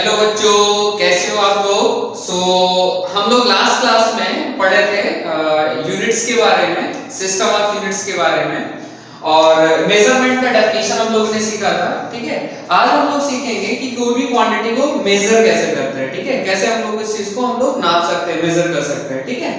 Hello बच्चों, कैसे हो आप लोग। हम लोग लास्ट क्लास में पढ़े थे यूनिट्स के बारे में, सिस्टम ऑफ यूनिट्स के बारे में, और मेजरमेंट का डेफिनेशन हम लोगों ने सीखा था। ठीक है, आज हम लोग सीखेंगे कि कोई भी क्वांटिटी को मेजर कैसे करते हैं। ठीक है, कैसे हम लोग इस चीज को हम लोग नाप सकते हैं, मेजर कर सकते हैं। ठीक है,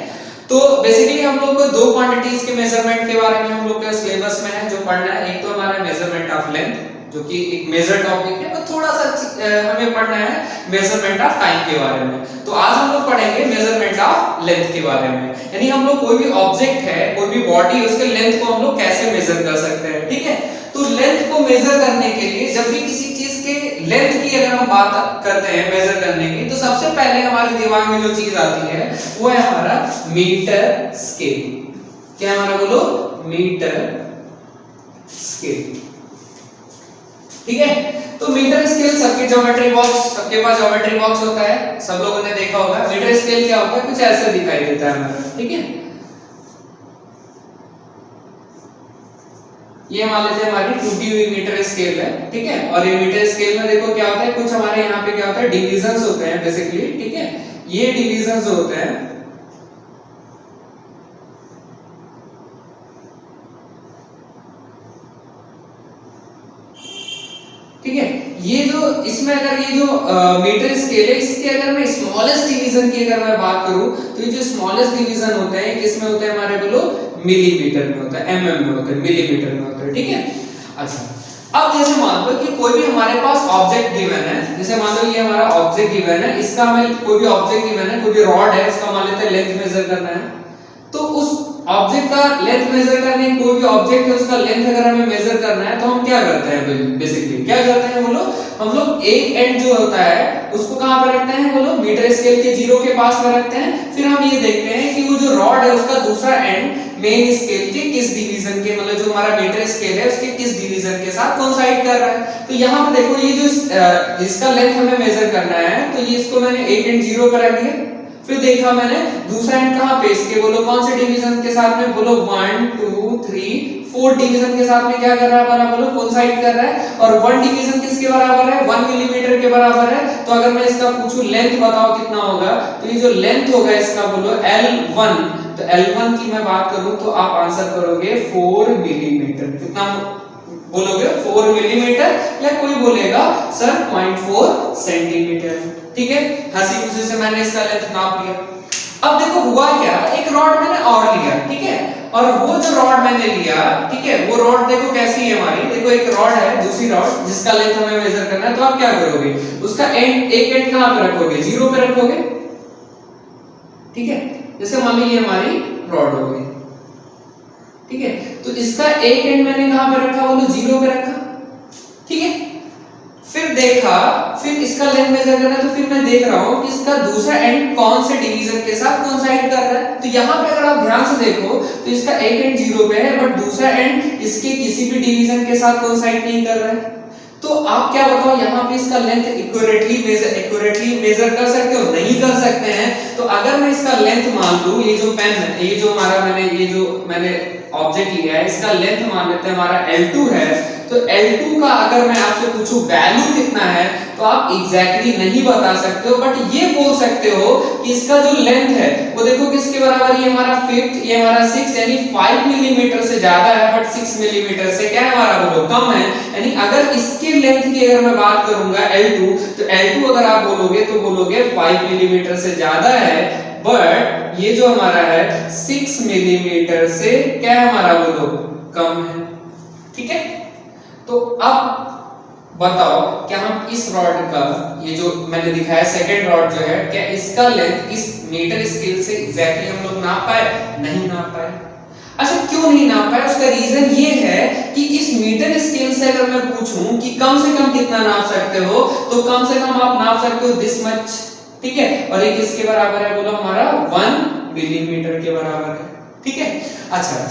तो बेसिकली हम लोग को दो क्वांटिटीज के मेजरमेंट के बारे में हम लोग के सिलेबस में है जो पढ़ना है। एक तो हमारा मेजरमेंट ऑफ लेंथ, जो कि एक मेजर टॉपिक है, और थोड़ा सा हमें पढ़ना है मेजरमेंट ऑफ टाइम के बारे में। तो आज हम लोग पढ़ेंगे मेजरमेंट ऑफ लेंथ के बारे में, यानी हम लोग कोई भी ऑब्जेक्ट है, कोई भी बॉडी है, उसके लेंथ को हम लोग कैसे मेजर कर सकते हैं। ठीक है, तो लेंथ को मेजर करने के लिए जब भी किसी चीज के लेंथ की अगर हम बात करते हैं मेजर करने की, तो सबसे पहले हमारे दिमाग में जो चीज आती है वो है हमारा मीटर स्केल। क्या है हमारा, बोलो, मीटर स्केल। ठीक है, तो मीटर स्केल सबके ज्योमेट्री बॉक्स, सबके पास ज्योमेट्री बॉक्स होता है, सब लोगों ने देखा होगा। मीटर स्केल क्या होता है, कुछ ऐसा दिखाई देता है हमारा। ठीक है, ये मान लेते हैं हमारी टूटी हुई मीटर स्केल है। ठीक है, और ये मीटर स्केल में देखो क्या होता है, कुछ हमारे यहाँ पे क्या होता है, डिविजन्स होते हैं बेसिकली। ठीक है, ये डिविजन्स होते हैं। ठीक है, ये जो इसमें अगर ये जो मीटर स्केल है, इसके अगर मैं स्मॉलेस्ट डिवीजन की अगर मैं बात करूं, तो ये जो स्मॉलेस्ट डिवीजन होते हैं किसमें होते हैं हमारे, बोलो, मिलीमीटर में होता है, एमएम में होता है, मिलीमीटर में होता है। ठीक है, अच्छा, अब जैसे मान लो कि कोई भी हमारे पास ऑब्जेक्ट गिवन है, जैसे मान लो ये हमारा ऑब्जेक्ट गिवन है, इसका हमें कोई भी ऑब्जेक्ट गिवन है, कोई भी रॉड है, उसका मान लेते हैं लेंथ मेजर करना है। तो उस ऑब्जेक्ट का लेंथ मेजर करने, कोई भी ऑब्जेक्ट है उसका लेंथ अगर हमें मेजर करना है, तो हम क्या करते हैं, बेसिकली क्या करते हैं, बोलो, हम लोग एक एंड जो होता है उसको कहां पर रखते हैं, बोलो, मीटर स्केल के जीरो के पास में रखते हैं। फिर हम ये देखते हैं कि वो जो रॉड है उसका दूसरा एंड मेन स्केल के किस डिवीजन के, मतलब जो हमारा मीटर स्केल है उसके किस डिवीजन के साथ कोइंसाइड कर रहा है। तो यहाँ पे देखो, ये जो इसका लेंथ हमें मेजर करना है, तो ये इसको मैंने एक एंड जीरो पर रख दिया। फिर देखा मैंने दूसरा एंड कहां पे, इसके, बोलो, कौन से डिवीजन के साथ में, बोलो, 1 2 3 4 डिवीजन के साथ में क्या कर रहा है हमारा, बोलो, कोइंसाइड कर रहा है। और 1 डिवीजन किसके बराबर है, 1 मिलीमीटर के बराबर है। तो अगर मैं इसका पूछूं लेंथ बताओ कितना होगा, तो ये जो लेंथ होगा इसका, बोलो, L1, तो L1 की मैं बात करूं तो आप आंसर करोगे 4 मिलीमीटर। कितना बोलोगे, 4 मिलीमीटर, या कोई बोलेगा सर 0.4 सेंटीमीटर। ठीक है, हंसी खुशी से मैंने इसका लेंथ नाप लिया। अब देखो हुआ क्या, एक रॉड मैंने और लिया। ठीक है, और वो जो रॉड मैंने लिया, ठीक है, वो रॉड देखो कैसी है हमारी, देखो एक रॉड है, दूसरी रॉड जिसका लेंथ हमें मेजर करना है। तो आप क्या करोगे, उसका एंड, एक एंड कहां पे रखोगे, जीरो पे रखोगे। ठीक है, जैसे मान लो ये हमारी रॉड हो गई। ठीक है, तो इसका एक एंड मैंने कहां पे रखा, बोलो, जीरो पे रखा। ठीक है, फिर देखा, फिर इसका लेंथ मेजर करना है, तो फिर मैं देख रहा हूं कि इसका दूसरा एंड कौन से डिवीजन के साथ कोइंसाइड कर रहा है। तो यहां पे अगर आप ध्यान से देखो तो इसका एक एंड जीरो पे है, बट दूसरा एंड इसके किसी भी डिवीजन के साथ कोइंसाइड नहीं कर रहा है। तो आप क्या बताओ, यहाँ पे इसका लेंथ एक्यूरेटली मेजर कर सकते हो, नहीं कर सकते हैं। तो अगर मैं इसका लेंथ मान लूं, ये जो पेन है, ये जो हमारा मैंने ऑब्जेक्ट लिया है, इसका लेंथ मान लेते हैं हमारा L2 है। तो L2 का अगर मैं आपसे पूछूं वैल्यू कितना है, तो आप एग्जैक्टली नहीं बता सकते हो, बट ये बोल सकते हो कि इसका जो लेंथ है वो देखो किसके बराबर, ये हमारा 5th, ये हमारा 6, यानी 5 मिलीमीटर से ज्यादा है, बट 6 मिलीमीटर से क्या है हमारा, बोलो, कम है। यानी अगर इसके लेंथ की अगर मैं बात करूंगा L2, तो L2 अगर आप बोलोगे तो बोलोगे 5 मिलीमीटर से ज्यादा है, बट ये जो हमारा है 6 मिलीमीटर से क्या है हमारा, बोलो, कम है। ठीक है, तो अब बताओ क्या हम इस रॉड का, ये जो मैंने दिखाया सेकंड रॉड जो है, क्या इसका लेंथ इस मीटर स्केल से एग्जैक्टली हम लोग नाप पाए, नहीं नाप पाए। अच्छा, क्यों नहीं नाप पाए, उसका रीजन ये है कि इस मीटर स्केल से अगर मैं पूछूं कि कम से कम कितना नाप सकते हो, तो कम से कम आप नाप सकते हो दिस मच। ठीक है, और ये किसके बराबर है, बोलो, हमारा 1 मिलीमीटर के बराबर है। ठीक है, अच्छा,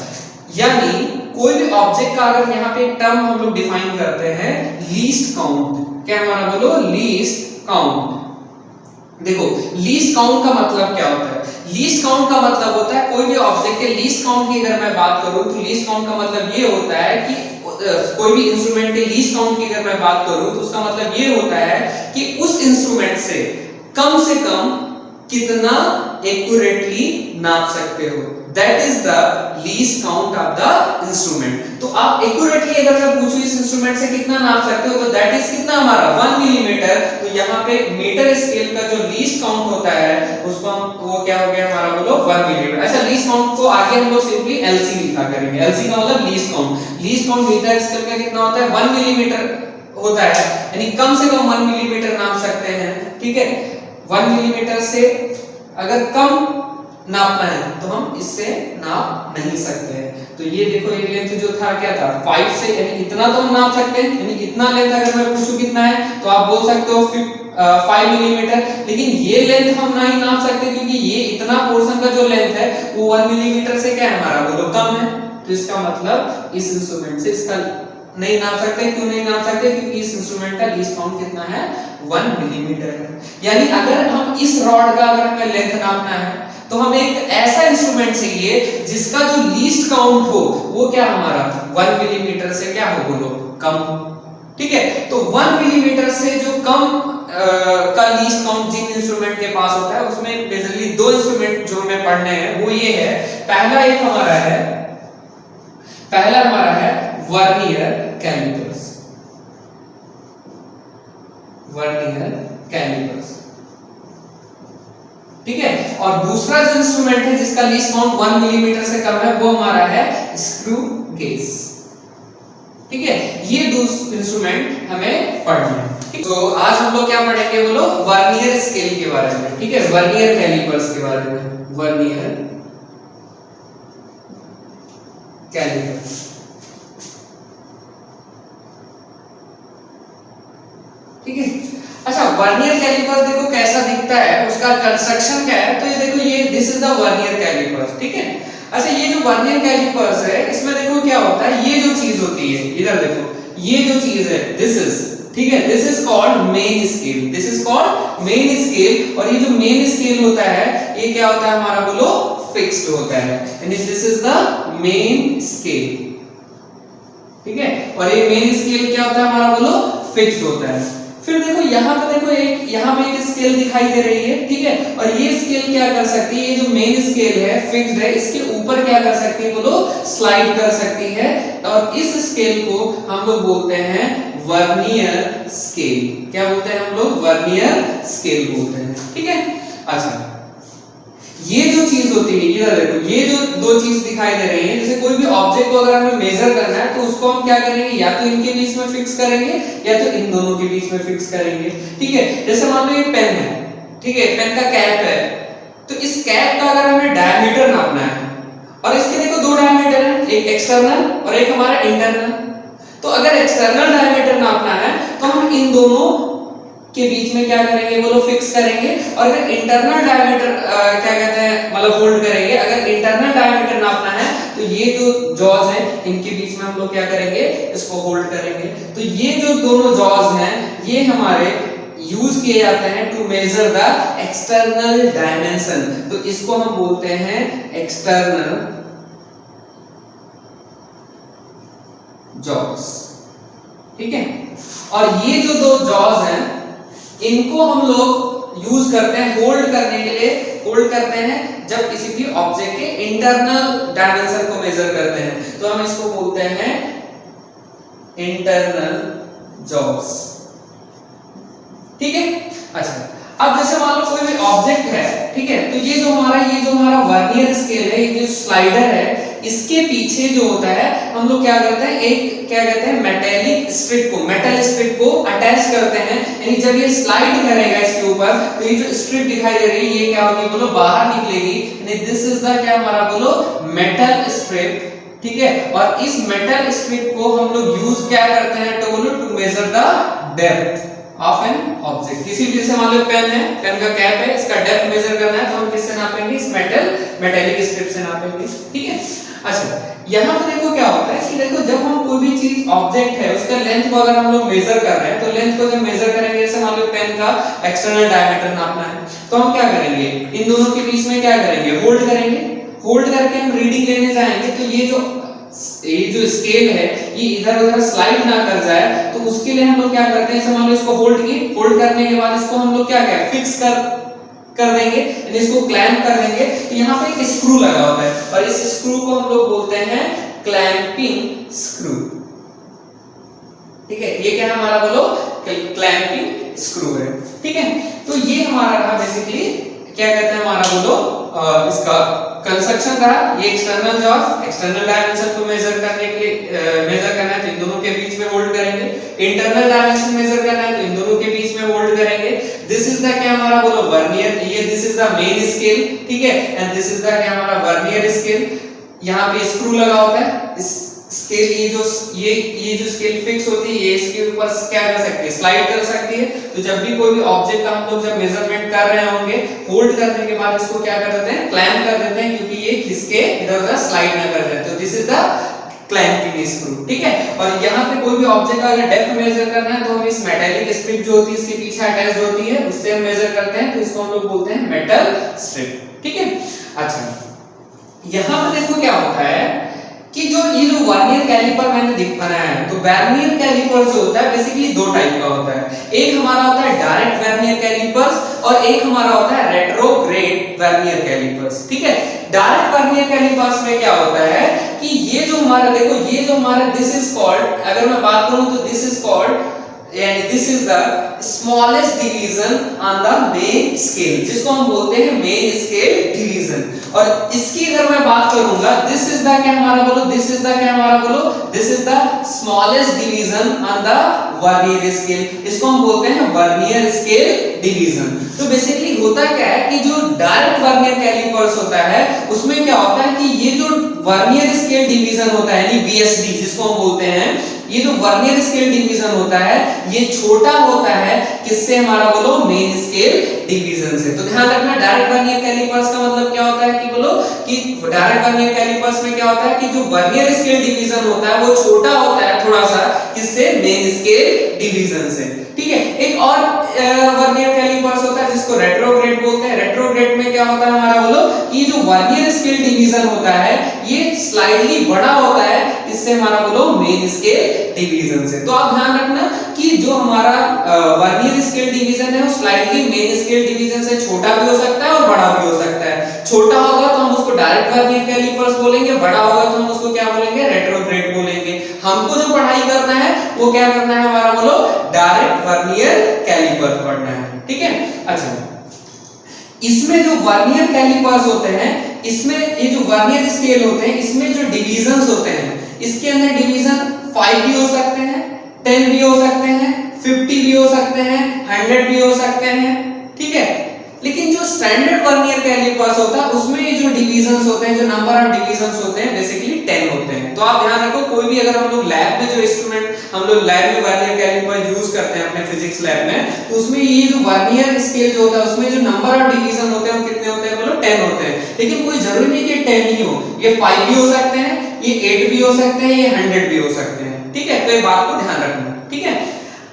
यानी कोई भी ऑब्जेक्ट का अगर यहाँ पे एक टर्म हम लोग डिफाइन करते हैं, लीस्ट काउंट। क्या हमारा, बोलो, लीस्ट काउंट। देखो लीस्ट काउंट का मतलब क्या होता है, लीस्ट काउंट का मतलब होता है कोई भी ऑब्जेक्ट के लीस्ट काउंट की अगर मैं बात करूं, तो लीस्ट काउंट का मतलब ये होता है कि कोई भी इंस्ट्रूमेंट के लीस्ट काउंट की अगर मैं बात करूं तो उसका मतलब ये होता है कि उस इंस्ट्रूमेंट से कम कितना एक्यूरेटली नाप सकते हो, that is the least count of the instrument. तो आप एक्यूरेटली अगर मैं पूछूं इस इंस्ट्रूमेंट से कितना नाप सकते हो तो दैट इज कितना हमारा 1 मिलीमीटर। तो यहाँ पे मीटर स्केल का जो लीस्ट काउंट होता है उसको हम वो क्या हो गया हमारा बोलो 1 मिलीमीटर। अच्छा लीस्ट काउंट को आगे हम लोग सिंपली एलसी लिखा करेंगे, एलसी का मतलब least count. Least count meter scale का कितना होता है 1 मिलीमीटर होता है, यानी कम से कम 1 मिलीमीटर नाप सकते हैं, ठीक है। 1 मिलीमीटर से अगर कम नापना है तो हम इससे नाप नहीं सकते हैं। तो ये देखो ये लेंथ जो था क्या था 5 से, यानी इतना तो हम नाप सकते हैं, यानी इतना लेंथ अगर मैं पूछूं कितना है तो आप बोल सकते हो 5 मिलीमीटर। लेकिन ये लेंथ हम नहीं नाप सकते क्योंकि ये इतना पोर्शन का जो लेंथ है वो 1 मिलीमीटर से क्या है हमारा बोलो कम है। तो इसका मतलब इस इंस्ट्रूमेंट से इसका नहीं नाप सकते। क्यों नहीं नाप सकते? क्योंकि इस इंस्ट्रूमेंट का लीस्ट काउंट कितना है 1 मिलीमीटर है। यानी अगर हम इस रॉड का अगर हमें लेंथ नापना है तो हमें एक ऐसा इंस्ट्रूमेंट चाहिए जिसका जो लीस्ट काउंट हो वो क्या हमारा 1 मिलीमीटर से क्या हो बोलो कम, ठीक है। तो 1 मिलीमीटर से जो कम का लीस्ट काउंट जिन इंस्ट्रूमेंट के पास होता है उसमें बेसिकली दो इंस्ट्रूमेंट जो हमें पढ़ने हैं वो ये है। पहला हमारा है वर्नियर कैलिपर्स, वर्नियर कैलिपर्स, ठीक है। और दूसरा जो इंस्ट्रूमेंट है जिसका लीस्ट काउंट 1 मिलीमीटर से कम है वो हमारा है स्क्रू गेज, ठीक है। ये दो इंस्ट्रूमेंट हमें पढ़ने हैं। तो आज हम लोग क्या पढ़ेंगे बोलो वर्नियर स्केल के बारे में, ठीक है, वर्नियर कैलिपर्स के बारे में, वर्नियर कैलिपर्स, ठीक है। अच्छा वर्नियर कैलिपर्स देखो कैसा दिखता है, उसका कंस्ट्रक्शन क्या है। तो ये देखो ये this is the vernier callipers, ठीक है। अच्छा ये जो वर्नियर कैलिपर्स है इसमें देखो क्या होता है, ये जो चीज होती है इधर देखो, ये जो चीज है दिस इज, ठीक है, this is called main scale, this is called main scale. और ये जो मेन स्केल होता है ये क्या होता है हमारा बोलो फिक्स्ड होता है, यानी this is the main scale, ठीक है। और ये मेन स्केल क्या होता है हमारा बोलो फिक्स्ड होता है। फिर देखो यहाँ पे देखो यहाँ पे एक स्केल दिखाई दे रही है, ठीक है। और ये स्केल क्या कर सकती है, ये जो मेन स्केल है फिक्स्ड है, इसके ऊपर क्या कर सकती है बोलो स्लाइड कर सकती है। और इस स्केल को हम लोग बोलते हैं वर्नियर स्केल। क्या बोलते हैं हम लोग? वर्नियर स्केल बोलते हैं, ठीक है। अच्छा ये जो चीज होती है इधर देखो, ये जो दो चीज दिखाई दे रही है, जैसे कोई भी ऑब्जेक्ट को अगर हमें मेजर करना है तो उसको हम क्या करेंगे, या तो इनके बीच में फिक्स करेंगे या तो इन दोनों के बीच में फिक्स करेंगे, ठीक है। जैसे मान लो ये पेन है, ठीक है, पेन का कैप है, तो इस कैप का अगर हमें डायमीटर नापना है और इसके देखो दो डायमीटर है, एक एक्सटर्नल और एक हमारा इंटरनल। तो अगर एक्सटर्नल डायमीटर नापना है तो हम इन दोनों के बीच में क्या करेंगे बोलो फिक्स करेंगे। और अगर इंटरनल डायमीटर क्या कहते हैं मतलब होल्ड करेंगे, अगर इंटरनल डायमीटर नापना है तो ये जो जॉज है इनके बीच में हम लोग क्या करेंगे इसको होल्ड करेंगे। तो ये जो दोनों जॉज हैं ये हमारे यूज किए जाते हैं to measure the external dimension. तो इसको हम बोलते हैं एक्सटर्नल जॉज, ठीक है। और ये जो दो जॉज हैं इनको हम लोग यूज करते हैं होल्ड करने के लिए, होल्ड करते हैं जब किसी भी ऑब्जेक्ट के इंटरनल डायमेंशन को मेजर करते हैं तो हम इसको बोलते हैं इंटरनल जॉज, ठीक है। अच्छा अब जैसे मान लो कोई भी ऑब्जेक्ट है, ठीक है, तो ये जो हमारा वर्नियर स्केल है, ये जो स्लाइडर है, इसके पीछे जो होता है हम लोग क्या करते हैं एक क्या कहते हैं मेटेलिक स्ट्रिप को, मेटल स्ट्रिप को अटैच करते हैं। यानी जब ये स्लाइड करेगा इसके ऊपर तो ये जो स्ट्रिप दिखाई दे रही है ये क्या होगी बोलो बाहर निकलेगी, यानी दिस इज द क्या हमारा बोलो मेटल स्ट्रिप, ठीक है। और इस मेटल स्ट्रिप को हम लोग यूज क्या करते हैं तो बोलो to measure the depth of an object. किसी भी जैसे मान लो पेन है, पेन का कैप है, इसका डेप्थ मेजर करना है तो हम किससे नापेंगे, इस मेटेलिक स्ट्रिप से नापेंगे, ठीक है। अच्छा यहाँ पे देखो क्या होता है कि देखो जब हम कोई भी चीज ऑब्जेक्ट है उसका लेंथ को अगर हम लोग मेजर कर रहे हैं तो लेंथ को जब मेजर करेंगे, जैसे मान लो पेन का एक्सटर्नल डायमीटर नापना है तो हम क्या करेंगे इन दोनों के बीच में क्या करेंगे होल्ड करेंगे, होल्ड करके हम रीडिंग लेने जाएंगे। तो ये जो ये जो स्केल है ये इधर उधर स्लाइड ना कर जाए, तो उसके लिए हम लोग क्या करते हैं, जैसे मान लो इसको होल्ड की, होल्ड करने के बाद इसको हम लोग क्या क्या फिक्स कर देंगे, यानी इसको क्लैंप कर देंगे। तो यहाँ पे एक स्क्रू लगा होता है और इस स्क्रू को हम लोग बोलते हैं क्लैंपिंग स्क्रू। ठीक है, ये क्या है हमारा, बोलो क्लैंपिंग स्क्रू है। ठीक है, तो ये हमारा रहा बेसिकली क्या कहते हैं हमारा, बोलो इसका कंस्ट्रक्शन रहा। ये एक्सटर्नल जॉज, एक्सटर्नल डायमेंशन को मेजर करने के लिए मेजर करना है तो इन दोनों के बीच में होल्ड करेंगे। इंटरनल डायमेंशन मेजर करना है तो इन दोनों के बीच में होल्ड करेंगे। दिस इज द क्या हमारा, बोलो वर्नियर, ये this is the main scale. ठीक है, एंड दिस इज द क्या हमारा वर्नियर स्केल। यहाँ पे स्क्रू लगा होता है, इस स्केल ये जो स्केल फिक्स होती है ये इसके ऊपर क्या कर सकती है, स्लाइड कर सकती है। तो जब भी कोई भी ऑब्जेक्ट का हम लोग जब मेजरमेंट कर रहे होंगे, होल्ड करने के बाद इसको क्या कर देते हैं, क्लैंप कर देते हैं, क्योंकि ये खिसके इधर-उधर स्लाइड ना कर जाए। तो this is the clamping screw. ठीक है, और यहाँ पे कोई भी ऑब्जेक्ट का अगर डेप्थ मेजर करना है तो हम इस मेटालिक स्ट्रिप जो होती है इसके पीछे अटैच्ड होती है, उससे हम मेजर करते हैं, तो इसको हम लोग बोलते हैं मेटल स्ट्रिप। ठीक है, अच्छा यहाँ पे देखो क्या होता है कि जो ये जो वर्नियर कैलिपर मैंने बनाया है, तो वर्नियर कैलिपर जो होता है बेसिकली दो टाइप का होता है। एक हमारा होता है डायरेक्ट वर्नियर कैलिपर्स और एक हमारा होता है रेट्रोग्रेड वर्नियर कैलिपर्स। ठीक है, डायरेक्ट वर्नियर कैलिपर्स में क्या होता है कि ये जो हमारा देखो, ये जो हमारा दिस इज कॉल्ड, अगर मैं बात करूं तो दिस इज कॉल्ड, यानी this is the smallest division on the main scale, जिसको हम बोलते हैं मेन स्केल डिवीजन। और इसकी अगर मैं बात करूंगा, दिस इज द क्या हमारा, बोलो दिस इज द क्या हमारा, बोलो this is the smallest division on the vernier scale, इसको हम बोलते हैं वर्नियर स्केल डिवीजन। तो बेसिकली होता क्या है कि जो डायरेक्ट वर्नियर कैलिपर्स होता है उसमें क्या होता है कि ये जो वर्नियर स्केल डिवीजन होता है, यानी वीएसडी जिसको हम बोलते हैं, ये जो वर्नियर स्केल डिवीजन होता है ये छोटा होता है किससे, हमारा बोलो मेन स्केल डिवीजन से। तो ध्यान रखना, डायरेक्ट वर्नियर कैलिपर्स का मतलब क्या होता है कि बोलो कि डायरेक्ट वर्नियर कैलिपर्स में क्या होता है कि जो वर्नियर स्केल डिवीजन होता है वो छोटा होता है थोड़ा सा किससे, मेन स्केल डिवीजन से। ठीक है, एक और वर्नियर कैलिपर्स होता है जिसको रेट्रोग्रेड बोलते हैं। रेट्रोग्रेड में क्या होता है हमारा, बोलो कि जो वर्नियर स्केल डिवीजन होता है ये स्लाइडली बड़ा होता है इससे, हमारा बोलो मेन स्केल डिवीजन से। तो आप ध्यान रखना कि जो हमारा वर्नियर स्केल डिवीजन है वो स्लाइडली मेन स्केल डिवीजन से छोटा भी हो सकता है और बड़ा भी हो सकता है। छोटा होगा तो हम उसको डायरेक्ट वर्नियर कैलिपर्स बोलेंगे, बड़ा होगा तो हम उसको क्या बोलेंगे, रेट्रोग्रेड बोलेंगे। हमको जो पढ़ाई करना है वो क्या करना है हमारा, बोलो डायरेक्ट वर्नियर कैलिपर पढ़ना है। ठीक है, अच्छा इसमें जो वर्नियर कैलिपर्स होते हैं, इसमें ये जो वर्नियर स्केल होते हैं इसमें जो डिवीजन्स होते हैं, इसके अंदर डिवीजन 5 भी हो सकते हैं, 10 भी हो सकते हैं, 50 भी हो सकते हैं, 100 भी हो सकते हैं। ठीक है, लेकिन जो स्टैंडर्ड वर्नियर कैलिपर्स होता है उसमें ये जो डिवीजन्स होते हैं, जो नंबर ऑफ डिवीजन्स होते हैं बेसिकली 10 होते हैं। तो आप ध्यान रखो, कोई भी अगर हम लोग लैब में जो इंस्ट्रूमेंट हम लोग लैब में वर्नियर कैलिपर यूज करते हैं अपने फिजिक्स लैब में, तो उसमें ये जो वर्नियर स्केल जो होता है उसमें जो नंबर ऑफ डिवीजन होते हैं वो कितने होते हैं, बोलो 10 होते हैं। लेकिन कोई जरूरी नहीं कि 10 ही हो, ये 5 भी हो सकते हैं, ये 8 भी हो सकते हैं, ये 100 भी हो सकते हैं। ठीक है, तो ये बात को ध्यान रखना। ठीक है,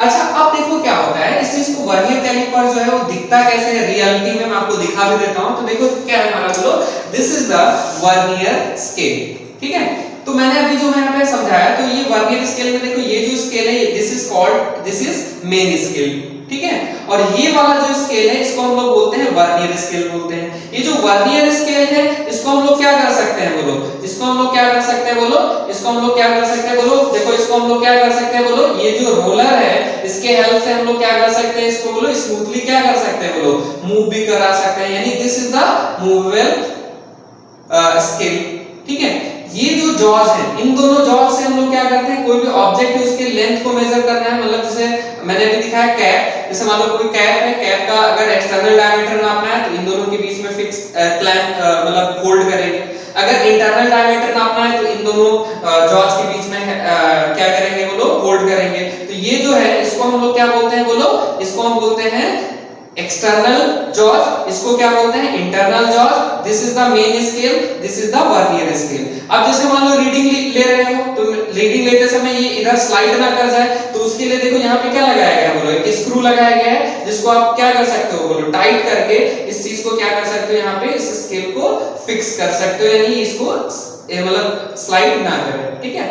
अच्छा अब देखो क्या होता है, इस चीज को वर्नियर कैलिपर जो है वो दिखता कैसे है रियलिटी में, मैं आपको दिखा भी देता हूं। तो देखो क्या है हमारा, बोलो this is the vernier scale. ठीक है, तो मैंने अभी जो मैं यहाँ पे समझाया, तो ये वर्नियर स्केल में देखो ये जो स्केल है this is called, this is main scale. ठीक है, और ये वाला जो स्केल है इसको हम लोग बोलते हैं वर्नियर स्केल बोलते हैं। ये जो वर्नियर स्केल है इसको हम लोग क्या कर सकते हैं, बोलो इसको हम लोग क्या कर सकते हैं, बोलो इसको हम लोग क्या कर सकते हैं, बोलो देखो इसको हम लोग क्या कर सकते हैं, बोलो ये जो रोलर है इसके हेल्प से हम लोग क्या कर सकते हैं, इसको बोलो स्मूथली क्या कर सकते हैं, बोलो मूव भी करा सकते हैं, यानी this is the movable scale. ठीक है, ये जो जॉज है इन दोनों जॉज से हम लोग क्या करते हैं, कोई भी ऑब्जेक्ट है उसके लेंथ को मेजर करना है, मतलब जैसे मैंने अभी दिखाया कैप, जैसे मान लो कोई कैप है, कैप का अगर एक्सटर्नल डायमीटर नापना है तो इन दोनों के बीच में फिक्स क्लैंप मतलब होल्ड करेंगे। अगर इंटरनल डायमीटर नापना है तो इन दोनों जॉज के बीच में क्या करेंगे, बोलो होल्ड करेंगे। तो ये जो है इसको हम लोग क्या बोलते हैं, बोलो इसको हम बोलते हैं एक्सटर्नल जॉज, इसको क्या बोलते हैं internal jaws. This is the main scale, this is the vernier scale. अब जैसे मान लो रीडिंग ले रहे हो, तो रीडिंग लेते समय ये इधर स्लाइड ना कर जाए, तो उसके लिए देखो यहाँ पे क्या लगाया गया, बोलो एक स्क्रू लगाया गया है जिसको आप क्या कर सकते हो, बोलो टाइट करके इस चीज को क्या कर सकते हो, यहाँ पे इस स्केल को फिक्स कर सकते हो, यानी इसको मतलब स्लाइड ना करे, ठीक है।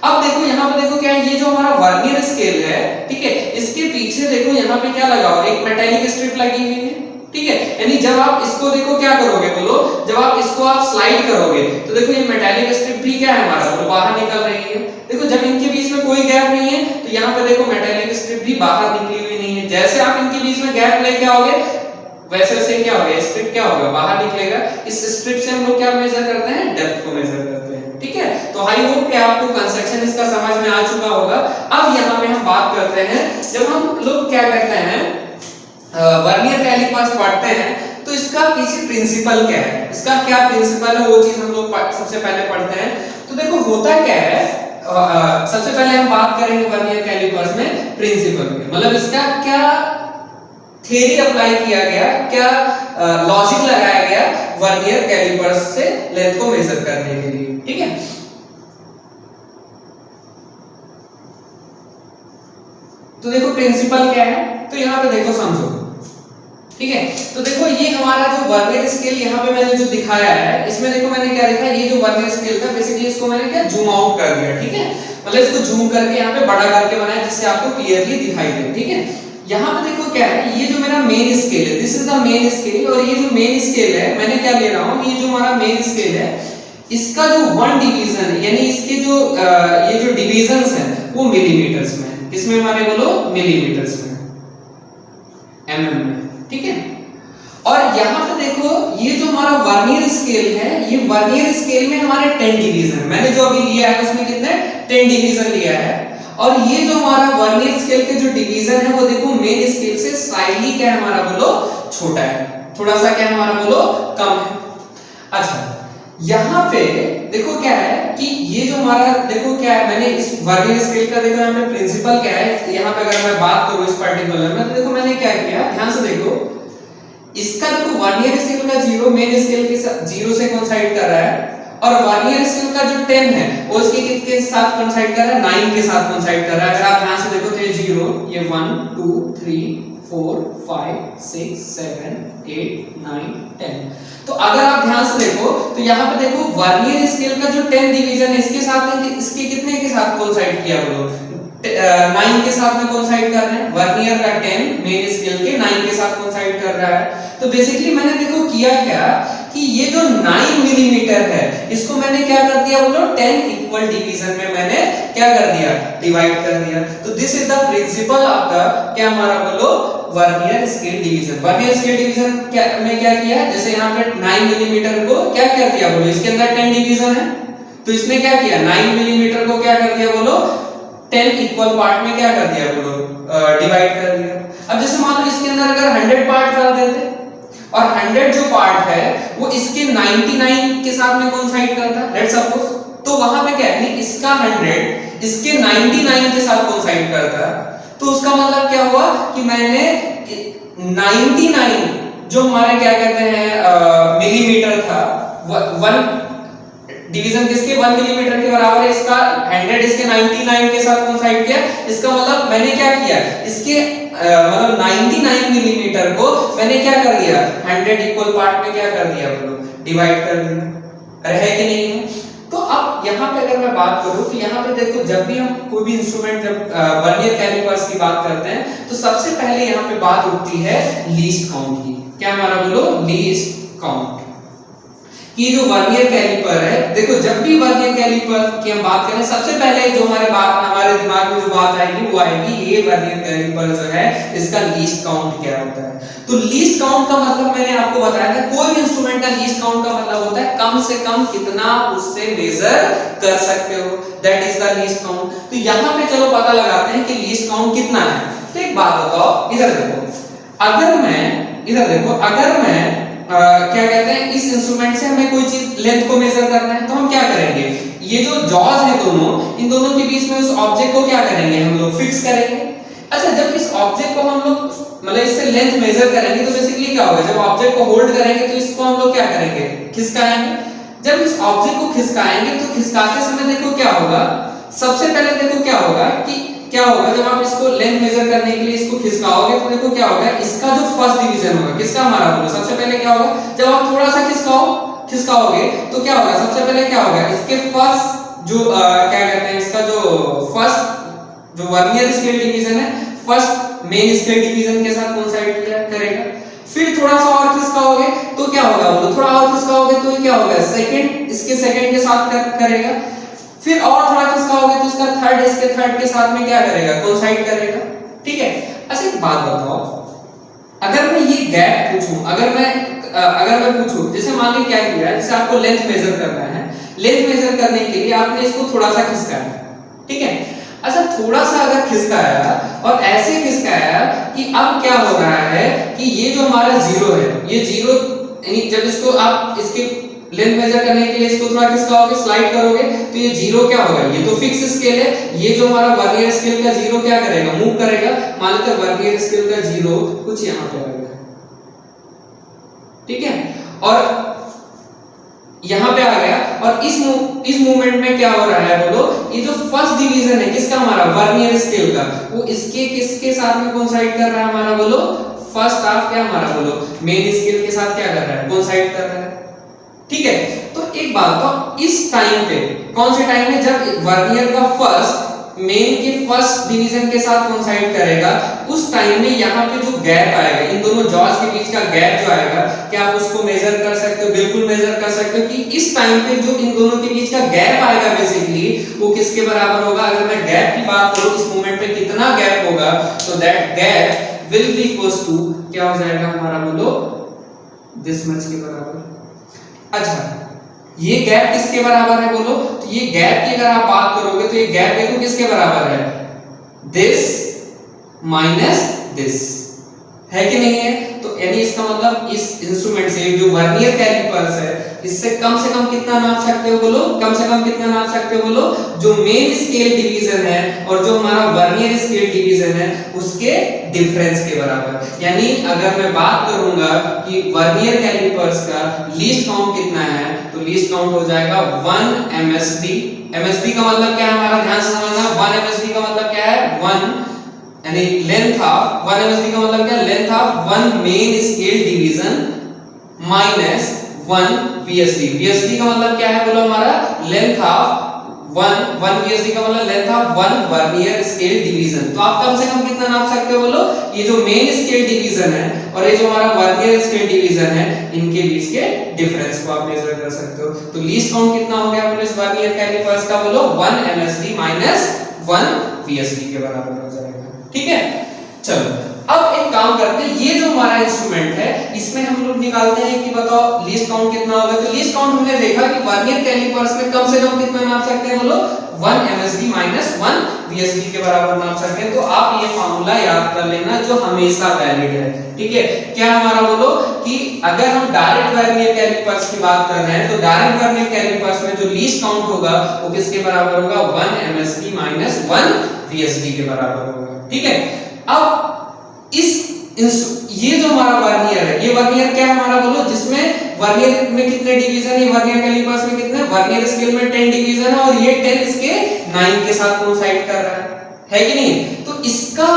अब देखो यहाँ पे देखो क्या है, ये जो हमारा वर्नियर स्केल है, ठीक है, इसके पीछे देखो यहाँ पे क्या लगा हुआ है, एक मेटालिक स्ट्रिप लगी हुई है, ठीक है। यानी जब आप इसको देखो क्या करोगे बोलो, जब आप इसको आप स्लाइड करोगे तो देखो ये मेटालिक स्ट्रिप भी क्या है हमारा तो बाहर निकल रही है। देखो जब इनके बीच में कोई गैप नहीं है तो यहाँ पे देखो मेटालिक स्ट्रिप भी बाहर निकली हुई नहीं है। जैसे आप इनके बीच में गैप लेके आओगे वैसे वैसे क्या होगा, स्ट्रिप क्या होगा, बाहर निकलेगा। इस स्ट्रिप से हम लोग क्या मेजर करते हैं, डेप्थ को मेजर करते हैं, ठीक है। तो आई होप कि आपको कंस्ट्रक्शन इसका समझ में आ चुका होगा। अब यहाँ पे हम बात करते हैं, जब हम लोग क्या करते हैं वर्नियर कैलिपर्स पढ़ते हैं तो इसका पीछे प्रिंसिपल क्या है, इसका क्या प्रिंसिपल है वो चीज हम लोग सबसे पहले पढ़ते हैं। तो देखो होता क्या है, सबसे पहले हम बात करेंगे वर्नियर कैलिपर्स में प्रिंसिपल की, मतलब इसका क्या थ्योरी अप्लाई किया गया, क्या लॉजिक लगाया गया वर्नियर कैलिपर्स से लेंथ को मेजर करने के लिए, ठीक है। तो देखो प्रिंसिपल क्या है, तो यहाँ पे देखो समझो, ठीक है। तो देखो ये हमारा जो वर्नियर स्केल यहाँ पे मैंने जो दिखाया है, इसमें देखो मैंने क्या लिखा है, ये जो वर्नियर स्केल था बेसिकली इसको मैंने क्या जूम आउट कर दिया, ठीक है। मतलब इसको जूम करके यहाँ पे बड़ा करके बनाया जिससे आपको क्लियरली दिखाई दे, ठीक है। यहाँ पे देखो क्या है, ये जो मेरा मेन स्केल है, this is the main scale, और ये जो मेन स्केल है मैंने क्या ले रहा हूँ, ये जो हमारा मेन स्केल है इसका जो वन डिवीजन है, यानी इसके जो ये जो डिविजन्स हैं वो मिलीमीटर्स में, किसमें हमारे बोलो, मिलीमीटर्स में, एमएम में, ठीक है। और यहाँ पे देखो ये जो हमारा वर्नियर स्केल है, ये वर्नियर स्केल में हमारे 10 डिवीजन, मैंने जो अभी लिया है उसमें कितने 10 डिवीजन लिया है। और ये जो हमारा वर्नियर स्केल के जो डिवीजन है वो देखो मेन स्केल से स्लाइटली क्या है हमारा बोलो छोटा है, थोड़ा सा क्या हमारा बोलो कम है। अच्छा यहाँ पे देखो क्या है कि ये जो हमारा देखो क्या है, मैंने इस वर्नियर स्केल का देखो यहाँ पे प्रिंसिपल क्या है, यहाँ पे अगर मैं बात करूँ इस पर्टिकुलर में तो देखो मैंने क्या किया, ध्यान से देखो इसका देखो वर्नियर स्केल का 0 मेन स्केल के साथ 0 से कोइंसाइड कर रहा है, और वर्नियर स्केल का जो 10 है वो इसके किसके साथ कोइंसाइड कर रहा है, 9 के साथ कोइंसाइड कर रहा है। अगर आप ध्यान से देखो तो ये 0, ये 1 2 3 4 5 6 7 8 9 10। तो अगर आप ध्यान से देखो तो यहाँ पे देखो वर्नियर स्केल का जो 10 डिवीजन है इसके साथ में इसके कितने के साथ कोइंसाइड किया बोलो, 9 के साथ में कोइंसाइड कर रहे हैं। वर्नियर का 10 मेन स्केल के 9 के साथ कोइंसाइड कर रहा है। तो बेसिकली मैंने देखो किया क्या कि ये जो 9 मिलीमीटर है इसको मैंने क्या कर दिया बोलो 10 इक्वल डिवीजन में मैंने क्या कर दिया, डिवाइड कर दिया। तो this is the principle of the क्या हमारा बोलो vernier scale division. Vernier scale division क्या में क्या किया, जैसे यहाँ पे 9 मिलीमीटर को क्या कर दिया बोलो, इसके अंदर 10 डिवीजन है तो इसने क्या किया 9 मिलीमीटर को क्या कर दिया बोलो 10 इक्वल पार्ट में क्या कर दिया बोलो डिवाइड कर दिया। अब जैसे मान लो इसके अंदर अगर 100 पार्ट कर देते और 100 जो पार्ट है वो इसके 99 के साथ में कोइंसाइड करता है लेट्स सपोज, तो वहां पे क्या है इसका 100 इसके 99 के साथ कोइंसाइड करता है। तो उसका मतलब क्या हुआ कि मैंने 99 जो हमारे क्या कहते हैं मिलीमीटर था, 1 डिवीजन किसके 1 मिलीमीटर के बराबर है, इसका 100 इसके 99 के साथ कोइंसाइड किया। इसका मतलब मैंने क्या किया इसके मतलब 99 मिलीमीटर को मैंने क्या कर दिया 100 इक्वल पार्ट में क्या कर दिया बोलो डिवाइड कर दिया, है कि नहीं है। तो अब यहाँ पे अगर मैं बात करूं तो यहाँ पे देखो जब भी हम कोई भी इंस्ट्रूमेंट जब वर्नियर कैलिपर्स की बात करते हैं तो सबसे पहले यहाँ पे बात उठती है लीस्ट काउंट की। क्या हमारा बोलो लीस्ट काउंट कि जो वर्नियर कैलिपर है, देखो जब भी वर्नियर कैलिपर की हम बात करें सबसे पहले जो हमारे दिमाग में जो बात आएगी वो आएगी ये वर्नियर कैलिपर जो है इसका लीस्ट काउंट क्या होता है। तो लीस्ट काउंट का मतलब मैंने आपको बताया था कोई भी इंस्ट्रूमेंट का लीस्ट काउंट का मतलब होता है कम से कम कितना उससे मेजर कर सकते हो, that is the least count. तो यहाँ पे चलो पता लगाते हैं कि लीस्ट काउंट कितना है। तो एक बात बताओ, इधर देखो अगर मैं क्या कहते हैं इस इंस्ट्रूमेंट से हमें कोई चीज लेंथ को मेजर करना है तो हम क्या करेंगे, ये जो जॉज है दोनों इन दोनों के बीच में उस ऑब्जेक्ट को क्या करेंगे हम लोग फिक्स करेंगे। अच्छा जब इस ऑब्जेक्ट को हम लोग मतलब इससे लेंथ मेजर करेंगे तो बेसिकली क्या होगा, जब ऑब्जेक्ट को होल्ड करेंगे तो इसको हम लोग क्या करेंगे खिसकाएंगे। जब इस ऑब्जेक्ट को खिसकाएंगे तो खिसकाते समय देखो क्या होगा, सबसे पहले देखो क्या होगा कि क्या होगा जब आप इसको लेंथ मेजर करने के लिए इसको खिसकाओगे तो देखो क्या होगा इसका जो फर्स्ट डिवीजन होगा किसका हमारा बोलो, सबसे पहले क्या होगा जब आप थोड़ा सा खिसकाओ खिसकाओगे तो क्या होगा, सबसे पहले क्या होगा, इसके फर्स्ट जो क्या कहते हैं, इसका जो फर्स्ट जो वर्नियर स्केल डिवीजन है फर्स्ट मेन स्केल डिवीजन के साथ कोइंसाइड करेगा। फिर थोड़ा सा और खिसकाओगे तो क्या होगा, बोलो थोड़ा और खिसकाओगे तो क्या होगा, सेकंड इसके सेकंड के साथ करेगा। फिर और थोड़ा खिसकाओगे तो इसका थर्ड इसके थर्ड के साथ में क्या करेगा, कोइंसाइड करेगा। ठीक है, अच्छा एक बात बताओ, अगर मैं ये गैप पूछूं, अगर मैं पूछूं, जैसे मान ली क्या किया है, जैसे आपको लेंथ मेजर करना है, लेंथ मेजर करने के लिए आपने इसको थोड़ा सा खिसकाया, ठीक है। अच्छा थोड़ा सा अगर खिसकाया और ऐसे खिसकाया कि अब क्या हो रहा है कि ये जो हमारा जीरो है, ये जीरो यानी जब इसको आप इसके लेंथ मेजर करने के लिए इसको थोड़ा खिसकाओगे, स्लाइड करोगे तो ये जीरो क्या होगा, ये तो फिक्स स्केल है, ये जो हमारा वर्नियर स्केल का जीरो क्या करेगा, मूव करेगा। मान लेते हैं वर्नियर स्केल का जीरो कुछ यहां पे आ गया, ठीक है, और यहां पे आ गया, और इस मूवमेंट में क्या हो रहा है बोलो, ये जो फर्स्ट डिवीजन है किसका, हमारा वर्नियर स्केल का, वो इसके किसके साथ में कोइंसाइड कर रहा है हमारा, बोलो फर्स्ट हाफ क्या हमारा, बोलो मेन स्केल के साथ क्या कर रहा है, कोइंसाइड कर रहा है। ठीक है, तो एक बात तो इस टाइम पे, कौन से टाइम में, जब वर्नियर का फर्स्ट मेन के फर्स्ट डिवीजन के साथ कोइंसाइड करेगा, उस टाइम में यहाँ पे जो गैप आएगा, इन दोनों जॉज के बीच का गैप जो आएगा, क्या आप उसको मेजर कर सकते हो, बिल्कुल मेजर कर सकते हो कि इस टाइम पे जो इन दोनों के बीच का गैप आएगा बेसिकली वो किसके बराबर होगा। अगर मैं गैप की बात करूं, इस मोमेंट पे कितना गैप होगा, तो that gap will be equals to क्या हो जाएगा हमारा, बोलो दिस मच के बराबर। अच्छा ये गैप किसके बराबर है, बोलो, तो ये गैप की अगर आप बात करोगे तो ये गैप देखो किसके बराबर है, दिस माइनस दिस, है कि नहीं है। तो यानी इसका मतलब इस इंस्ट्रूमेंट से जो वर्नियर कैलिपर्स है, इससे कम से कम कितना नाप सकते हो, बोलो कम से कम कितना नाप सकते हो, बोलो जो मेन स्केल डिवीजन है और जो हमारा वर्नियर स्केल डिवीजन है उसके डिफरेंस के बराबर। यानी अगर मैं बात करूंगा कि वर्नियर कैलिपर्स का लीस्ट काउंट कितना है, तो लीस्ट काउंट हो जाएगा 1 MSD। MSD का मतलब क्या है हमारा, ध्यान से समझना, 1 MSD का मतलब क्या है, 1 यानी लेंथ ऑफ 1 MSD का मतलब क्या है, length of 1 main scale division minus 1 VSD। VSD का मतलब क्या है, बोलो हमारा लेंथ ऑफ 1 VSD का मतलब length of 1 vernier scale division. तो आप कम से कम कितना नाप सकते हो, बोलो ये जो मेन स्केल डिवीजन है और ये जो हमारा वर्नियर स्केल डिवीजन है, इनके बीच के डिफरेंस को आप मेजर कर सकते हो। तो लीस्ट काउंट कितना हो गया बोलो इस वर्नियर कैलिपर्स का, बोलो 1 MSD माइनस 1 VSD के बराबर हो जाएगा। ठीक है, चलो अब एक काम करते हैं, ये जो हमारा इंस्ट्रूमेंट है इसमें हम लोग निकालते हैं कि बताओ लीस्ट काउंट कितना होगा। तो लीस्ट काउंट हमने देखा कि वर्नियर कैलिपर्स में कम से कम कितना नाप सकते हैं, बोलो 1 MSD माइनस 1 VSD के बराबर नाप सकते हैं। तो आप ये फार्मूला याद कर लेना जो हमेशा वैलिड है। ठीक है, क्या हमारा बोलो कि अगर हम डायरेक्ट वर्नियर कैलिपर्स की बात कर रहे हैं तो डायरेक्ट वर्नियर कैलिपर्स में जो लीस्ट काउंट होगा वो किसके बराबर होगा, 1 MSD माइनस 1 VSD के बराबर होगा। ठीक है, अब ये जो हमारा वर्नियर है, ये वर्नियर क्या है हमारा, बोलो जिसमें वर्नियर में कितने डिवीजन है, वर्नियर कैलिपर्स में कितने, वर्नियर स्केल में 10 डिवीजन है और ये 10 इसके 9 के साथ कोइंसाइड कर रहा है कि नहीं। तो इसका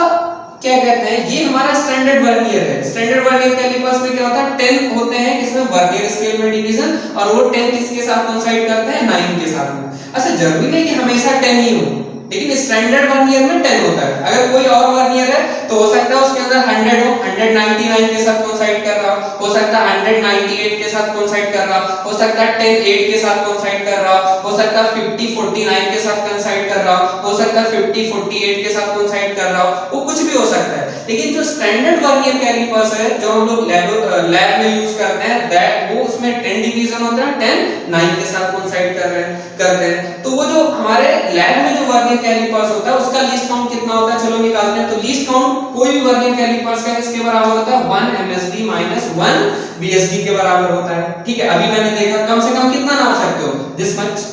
क्या कहते हैं, ये हमारा स्टैंडर्ड वर्नियर है। स्टैंडर्ड वर्नियर कैलिपर्स में क्या होता है, 10 होते हैं इसमें वर्नियर स्केल में डिवीजन, और वो 10 किसके साथ कोइंसाइड करते हैं, 9 के साथ में। अच्छा जरूरी नहीं कि हमेशा 10 ही हो, लेकिन स्टैंडर्ड वर्नियर में 10 होता है। अगर कोई और वर्नियर है तो हो सकता है उसके अंदर 100 हो, 199 के साथ कोइंसाइड कर रहा हो सकता है 198 के साथ कोइंसाइड कर रहा हो सकता है 10 8 के साथ कोइंसाइड कर रहा हो सकता है 50 49 के साथ कोइंसाइड कर रहा हो सकता है 50 48 के साथ कोइंसाइड कर रहा हो, वो कुछ भी हो सकता है। लेकिन जो स्टैंडर्ड वर्नियर कैलिपर्स है जो हम लोग लैब में यूज करते हैं, दैट वो उसमें 10 डिवीजन होता है, 10 9 के साथ कोइंसाइड करते हैं। तो वो जो हमारे लैब में जो वर्नियर कैलिपर्स होता है उसका लीस्ट काउंट कितना होता है, चलो निकालते हैं। तो लीस्ट काउंट कोई भी वर्नियर कैलिपर्स का किसके बराबर होता है, 1 MSD माइनस 1 VSD के बराबर होता है। ठीक है, अभी मैंने देखा कम से कम कितना नाप सकते हो, दिस मच।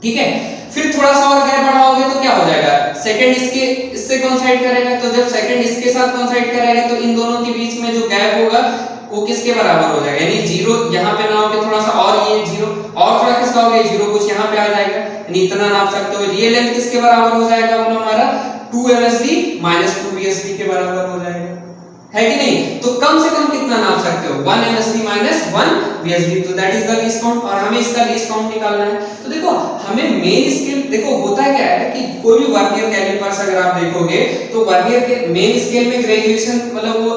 ठीक है, फिर थोड़ा सा और गैप बढ़ाओगे तो क्या हो जाएगा, सेकंड इससे कोइंसाइड करेगा, तो जब सेकंड इसके साथ कोइंसाइड करेगा तो इन दोनों के बीच में जो गैप होगा वो किसके बराबर हो जाएगा, यानी जीरो यहाँ पे ना होके थोड़ा सा और ये जीरो और थोड़ा किसका हो गया, जीरो कुछ यहाँ पे आ जाएगा, यानी इतना नाप सकते हो। ये लेंथ किसके बराबर हो जाएगा, बोलो हमारा 2 MSD माइनस 2 VSD के बराबर हो जाएगा, है कि नहीं? तो कम से कम कितना नाप सकते हो? 1 MSD माइनस 1 VSD, तो that is the least count, और हमें इसका लीस्ट काउंट निकालना है। तो देखो हमें मेन स्केल, देखो होता क्या है कि कोई भी वर्नियर कैलिपर्स अगर आप देखोगे तो वर्नियर के मेन स्केल में ग्रेजुएशन मतलब वो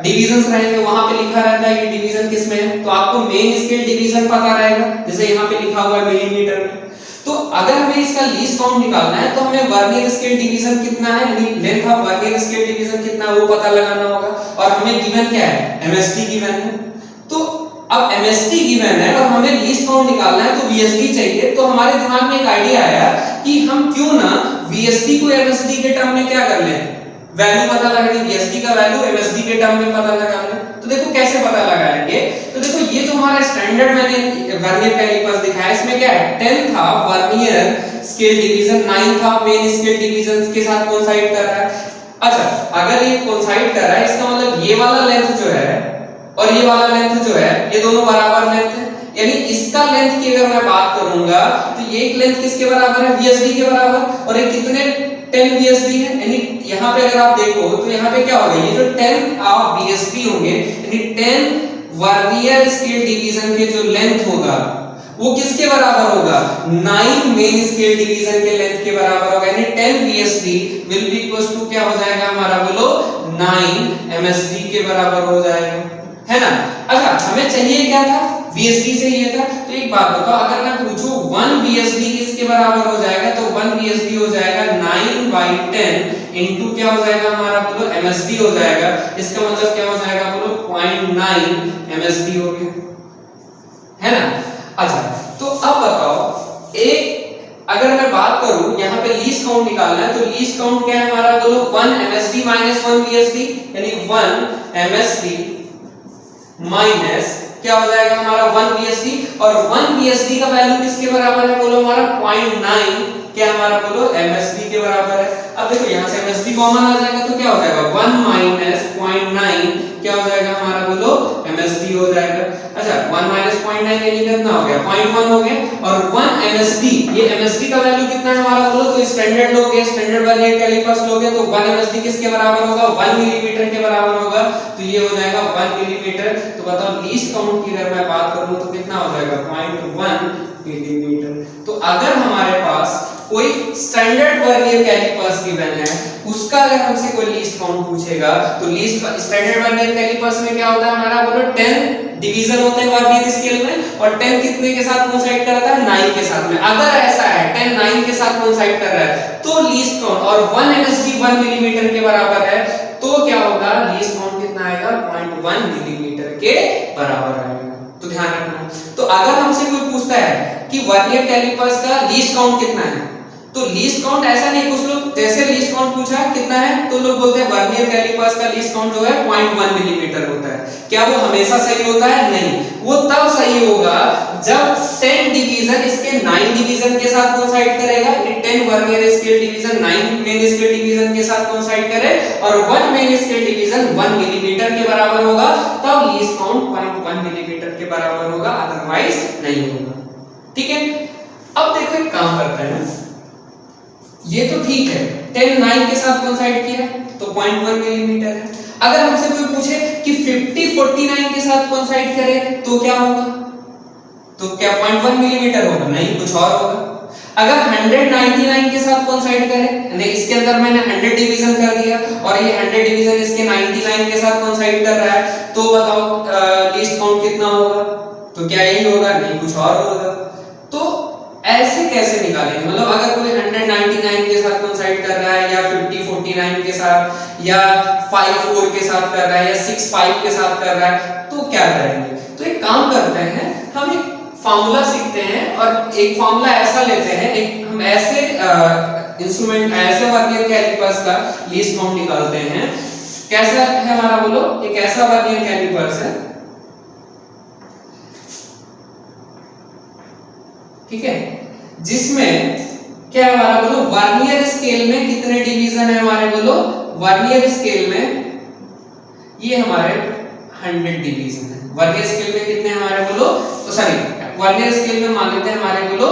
डिवीजंस रहेंगे, वहां पे लिखा रहता है कि डिवीजन किस में है, तो आपको मेन स्केल डिवीजन पता रहेगा, जैसे यहाँ पे लिखा हुआ है मिलीमीटर में। तो अगर हमें इसका लीस्ट काउंट निकालना है तो हमें वर्नियर स्केल डिवीजन कितना है, यानी length of vernier scale division कितना है वो पता लगाना होगा, और हमें गिवन क्या है? MSD गिवन है। तो अब MSD गिवन है और हमें लीस्ट काउंट निकालना है तो VSD चाहिए, तो हमारे दिमाग में एक आइडिया आया कि हम क्यों ना VSD को MSD के टर्म में क्या कर लें, वैल्यू पता लगा लें, VSD का वैल्यू MSD के टर्म में पता लगा लें। तो देखो कैसे पता लगाएंगे, तो देखो ये जो हमारा स्टैंडर्ड मैंने वर्नियर कैलिपर्स दिखाया, इसमें क्या है? 10 था वर्नियर स्केल डिवीजन, 9 था मेन स्केल डिवीजन के साथ कोइंसाइड कर रहा है। अच्छा, अगर ये कोइंसाइड कर रहा है इसका मतलब ये वाला लेंथ जो है और ये वाला लेंथ जो है ये दोनों बराबर लेंथ है, यानी इसका लेंथ की अगर मैं बात करूंगा तो ये एक लेंथ किसके बराबर है? VSD के बराबर, और ये कितने 10 VSD है, यानी यहाँ पे अगर आप देखो तो यहाँ पे क्या होगा, ये जो 10 ऑफ VSD होंगे यानी 10 वर्नियर स्केल डिवीजन के जो लेंथ होगा वो किसके बराबर होगा? 9 मेन स्केल डिवीजन के लेंथ के बराबर होगा, यानी 10 VSD will be equals to क्या हो जाएगा हमारा, बोलो 9 MSD के बराबर हो जाएगा, है ना? अच्छा, हमें चाहिए क्या था? VSD चाहिए था। तो एक बात बताओ, अगर मैं पूछूं 1 VSD किसके बराबर हो जाएगा, तो 1 VSD हो जाएगा 9/10 इनटू क्या हो जाएगा हमारा, बोलो MSD हो जाएगा। इसका मतलब क्या हो जाएगा, बोलो 0.9 MSD हो गया, है ना? अच्छा, तो अब बताओ एक अगर मैं बात करूं यहाँ पे लीस्ट काउंट निकालना है, तो लीस्ट काउंट क्या है हमारा, बोलो 1 MSD माइनस 1 VSD, यानी 1 MSD माइनस क्या हो जाएगा हमारा 1 VSD, और 1 VSD का वैल्यू किसके बराबर है, बोलो हमारा 0.9 क्या हमारा, बोलो MSD के बराबर है। अब देखो यहाँ से MSD कॉमन आ जाएगा तो क्या हो जाएगा 1 माइनस 0.9 क्या हो जाएगा हमारा, बोलो MSD हो जाएगा। अच्छा, 1 माइनस 0.9 यानी कितना हो गया, 0.1 हो गया, और 1 MSD, ये MSD का वैल्यू कितना है हमारा, बोलो तो स्टैंडर्ड लोगे, स्टैंडर्ड वर्नियर कैलिपर्स लोगे तो 1 MSD किसके बराबर होगा, 1 मिलीमीटर के बराबर होगा, तो ये हो जाएगा 1 मिलीमीटर। तो बताओ लीस्ट काउंट की अगर मैं बात करूं तो कितना हो जाएगा 0.1 मिलीमीटर। तो अगर हमारे पास कोई स्टैंडर्ड वर्नियर कैलिपर्स गिवन है, उसका अगर हमसे कोई लीस्ट काउंट पूछेगा तो लीस्ट स्टैंडर्ड वर्नियर कैलिपर्स में क्या होता है हमारा, बोलो 10 डिवीजन होते हैं वर्नियर स्केल में, और 10 कितने के साथ कोइंसाइड करता है, 9 के साथ में। अगर ऐसा है 10 9 के साथ कोइंसाइड कर रहा है तो लीस्ट काउंट, और 1 MSD 1 मिलीमीटर के बराबर है तो क्या होगा, लीस्ट काउंट कितना आएगा, 0.1 मिलीमीटर के बराबर आएगा। तो ध्यान रखना। तो अगर हमसे कोई पूछता है कि वर्नियर कैलिपर्स का लीस्ट काउंट कितना है, तो लीस्ट काउंट ऐसा नहीं, कुछ लोग जैसे लीस्ट काउंट पूछा कितना है तो लोग बोलते हैं वर्नियर कैलिपर्स का लीस्ट काउंट जो है 0.1 मिलीमीटर होता है। क्या वो हमेशा सही होता है? नहीं, वो तब सही होगा जब 10 डिवीजन इसके 9 डिवीजन के साथ कोइंसाइड करेगा, 10 vernier scale division 9 main scale division के साथ कोइंसाइड करे, और 1 मेन स्केल डिवीजन 1 मिलीमीटर के बराबर होगा, तब लीस्ट काउंट 0.1 मिलीमीटर के बराबर होगा, अदरवाइज नहीं होगा। ठीक है, अब देखो एक काम करते हैं, ये तो ठीक है 10 9 के साथ कोइंसाइड किया तो 0.1 मिलीमीटर है। अगर हमसे कोई पूछे कि 50 49 के साथ कोइंसाइड करे तो क्या होगा, तो क्या 0.1 मिलीमीटर होगा? नहीं, कुछ और होगा। अगर 199 के साथ कोइंसाइड करे, यानी इसके अंदर मैंने 100 डिवीजन कर दिया और ये 100 डिवीजन इसके 99 के साथ कोइंसाइड कर रहा है, तो बताओ लीस्ट काउंट कितना होगा? तो क्या यही होगा? नहीं, कुछ और होगा। तो ऐसे कैसे निकालेंगे, मतलब अगर कोई 199 के साथ कोइंसाइड कर रहा है, या 50 49 के साथ, या 5 4 के साथ कर रहा है, या 6 5 के साथ कर रहा है, तो क्या करेंगे? तो एक काम करते हैं, हम एक फार्मूला सीखते हैं, और एक फार्मूला ऐसा लेते हैं, एक हम ऐसे इंस्ट्रूमेंट ऐसे वर्नियर कैलिपर्स का लीस्ट काउंट निकालते हैं। कैसा है हमारा, बोलो एक ऐसा वर्नियर कैलिपर्स है, ठीक है, जिसमें क्या है हमारा, बोलो वर्नियर स्केल में कितने डिवीजन है हमारे, बोलो वर्नियर स्केल में ये हमारे 100 डिवीजन है। वर्नियर स्केल में कितने हमारे, बोलो सॉरी वर्नियर स्केल में मान लेते हैं हमारे, बोलो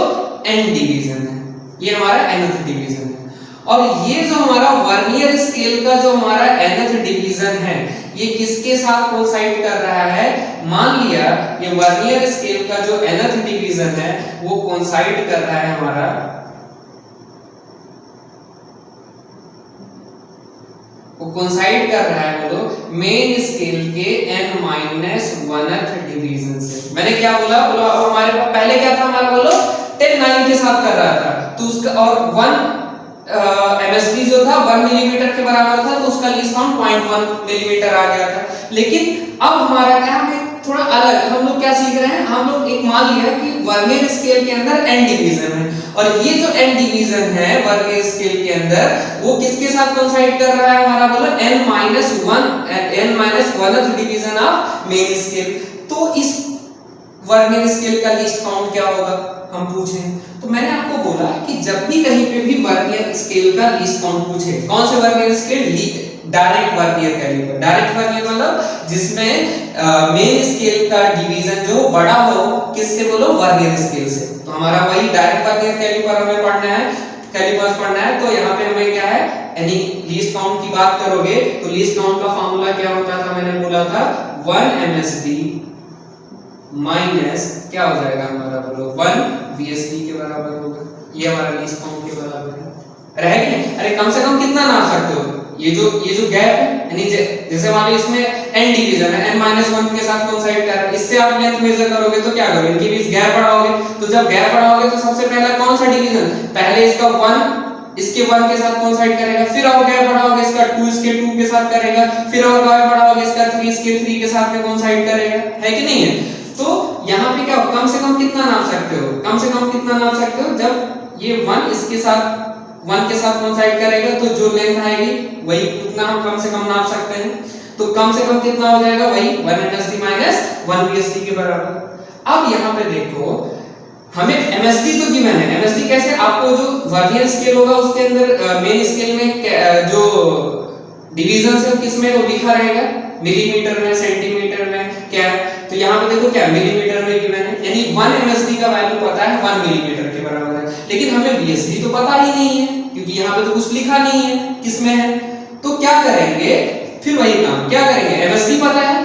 n डिवीजन है, ये हमारा nth डिवीजन है। और ये जो हमारा वर्नियर स्केल का जो हमारा nth डिवीजन है ये किसके साथ कोइंसाइड कर रहा है? मान लिया ये वर्नियर स्केल का जो nth डिवीजन है वो कोइंसाइड कर रहा है हमारा कोइंसाइड कर रहा है बोलो मेन स्केल के n-1th डिवीजन से। मैंने क्या बोला अब हमारे पास पहले क्या था हमारा बोलो 10 9 के साथ कर रहा था तो उसका और 1 MSD जो था 1 मिलीमीटर के बराबर था तो उसका लीस्ट काउंट 0.1 मिलीमीटर आ गया था। लेकिन अब हमारा क्या हमें थोड़ा अलग हम लोग क्या सीख रहे हैं, हम लोग एक मान लिया कि वर्नियर स्केल के अंदर n डिवीजन है और ये जो n डिवीजन है वर्नियर स्केल के अंदर वो किसके साथ कोइंसाइड कर रहा है हमारा बोलो n-1th division of main scale. तो इस वर्नियर स्केल का लीस्ट काउंट क्या होगा हम पूछें तो मैंने आपको बोला कि जब भी कहीं पे भी वर्नियर स्केल का लीस्ट काउंट पूछे, कौन से vernier scale? Direct vernier calliper. Direct vernier मतलब जिसमें मेन स्केल का डिवीजन जो बड़ा हो किससे बोलो वर्नियर स्केल से। तो हमारा वही डायरेक्ट वर्नियर कैलिपर हमें पढ़ना है, कैलिपर्स पढ़ना है। तो यहाँ पे हमें क्या है यानी लीस्ट काउंट की बात करोगे तो लीस्ट काउंट का फार्मूला क्या होता था? मैंने बोला था 1 MSD माइनस क्या हो जाएगा हमारा बोलो 1 VSD के बराबर होगा। ये हमारा लीस्ट काउंट के बराबर है, रहेगा नहीं? अरे कम से कम कितना नाप सकते हो? ये जो गैप है यानी जैसे मान लो इसमें n डिवीजन है n-1 के साथ कोइंसाइड कर रहा है, इससे आप लेंथ मेजर करोगे तो क्या करोगे? इनके बीच गैप बढ़ाओगे। तो जब गैप बढ़ाओगे तो सबसे पहला कौन सा डिवीजन? पहले इसका 1 इसके 1 के साथ कोइंसाइड करेगा, फिर और गैप बढ़ाओगे इसका 2 इसके 2 के साथ करेगा, फिर और गैप बढ़ाओगे इसका 3 इसके 3 के साथ में कोइंसाइड करेगा, है कि नहीं है? तो यहाँ पे क्या कम से कम कितना नाप सकते हो? कम से कम कितना नाप सकते हो? जब ये 1 इसके साथ 1 के साथ कोइंसाइड करेगा तो जो लेंथ आएगी वही उतना हम कम से कम नाप सकते हैं। तो कम से कम कितना हो जाएगा? वही 1 MSD माइनस 1 VSD के बराबर। अब यहाँ पे देखो हमें MSD तो गिवन है। MSD कैसे? आपको जो वर्नियर स्केल होगा उसके अंदर मेन स्केल में जो डिवीजन है किसमें वो लिखा रहेगा? मिलीमीटर में, सेंटीमीटर में, क्या? तो यहाँ पे देखो क्या मिलीमीटर में गिवन है यानी 1 MSD का वैल्यू पता है 1 मिलीमीटर के बराबर है। लेकिन हमें VSD तो पता ही नहीं है क्योंकि यहाँ पे तो कुछ लिखा नहीं है किसमें है। तो क्या करेंगे? फिर वही काम क्या करेंगे? MSD पता है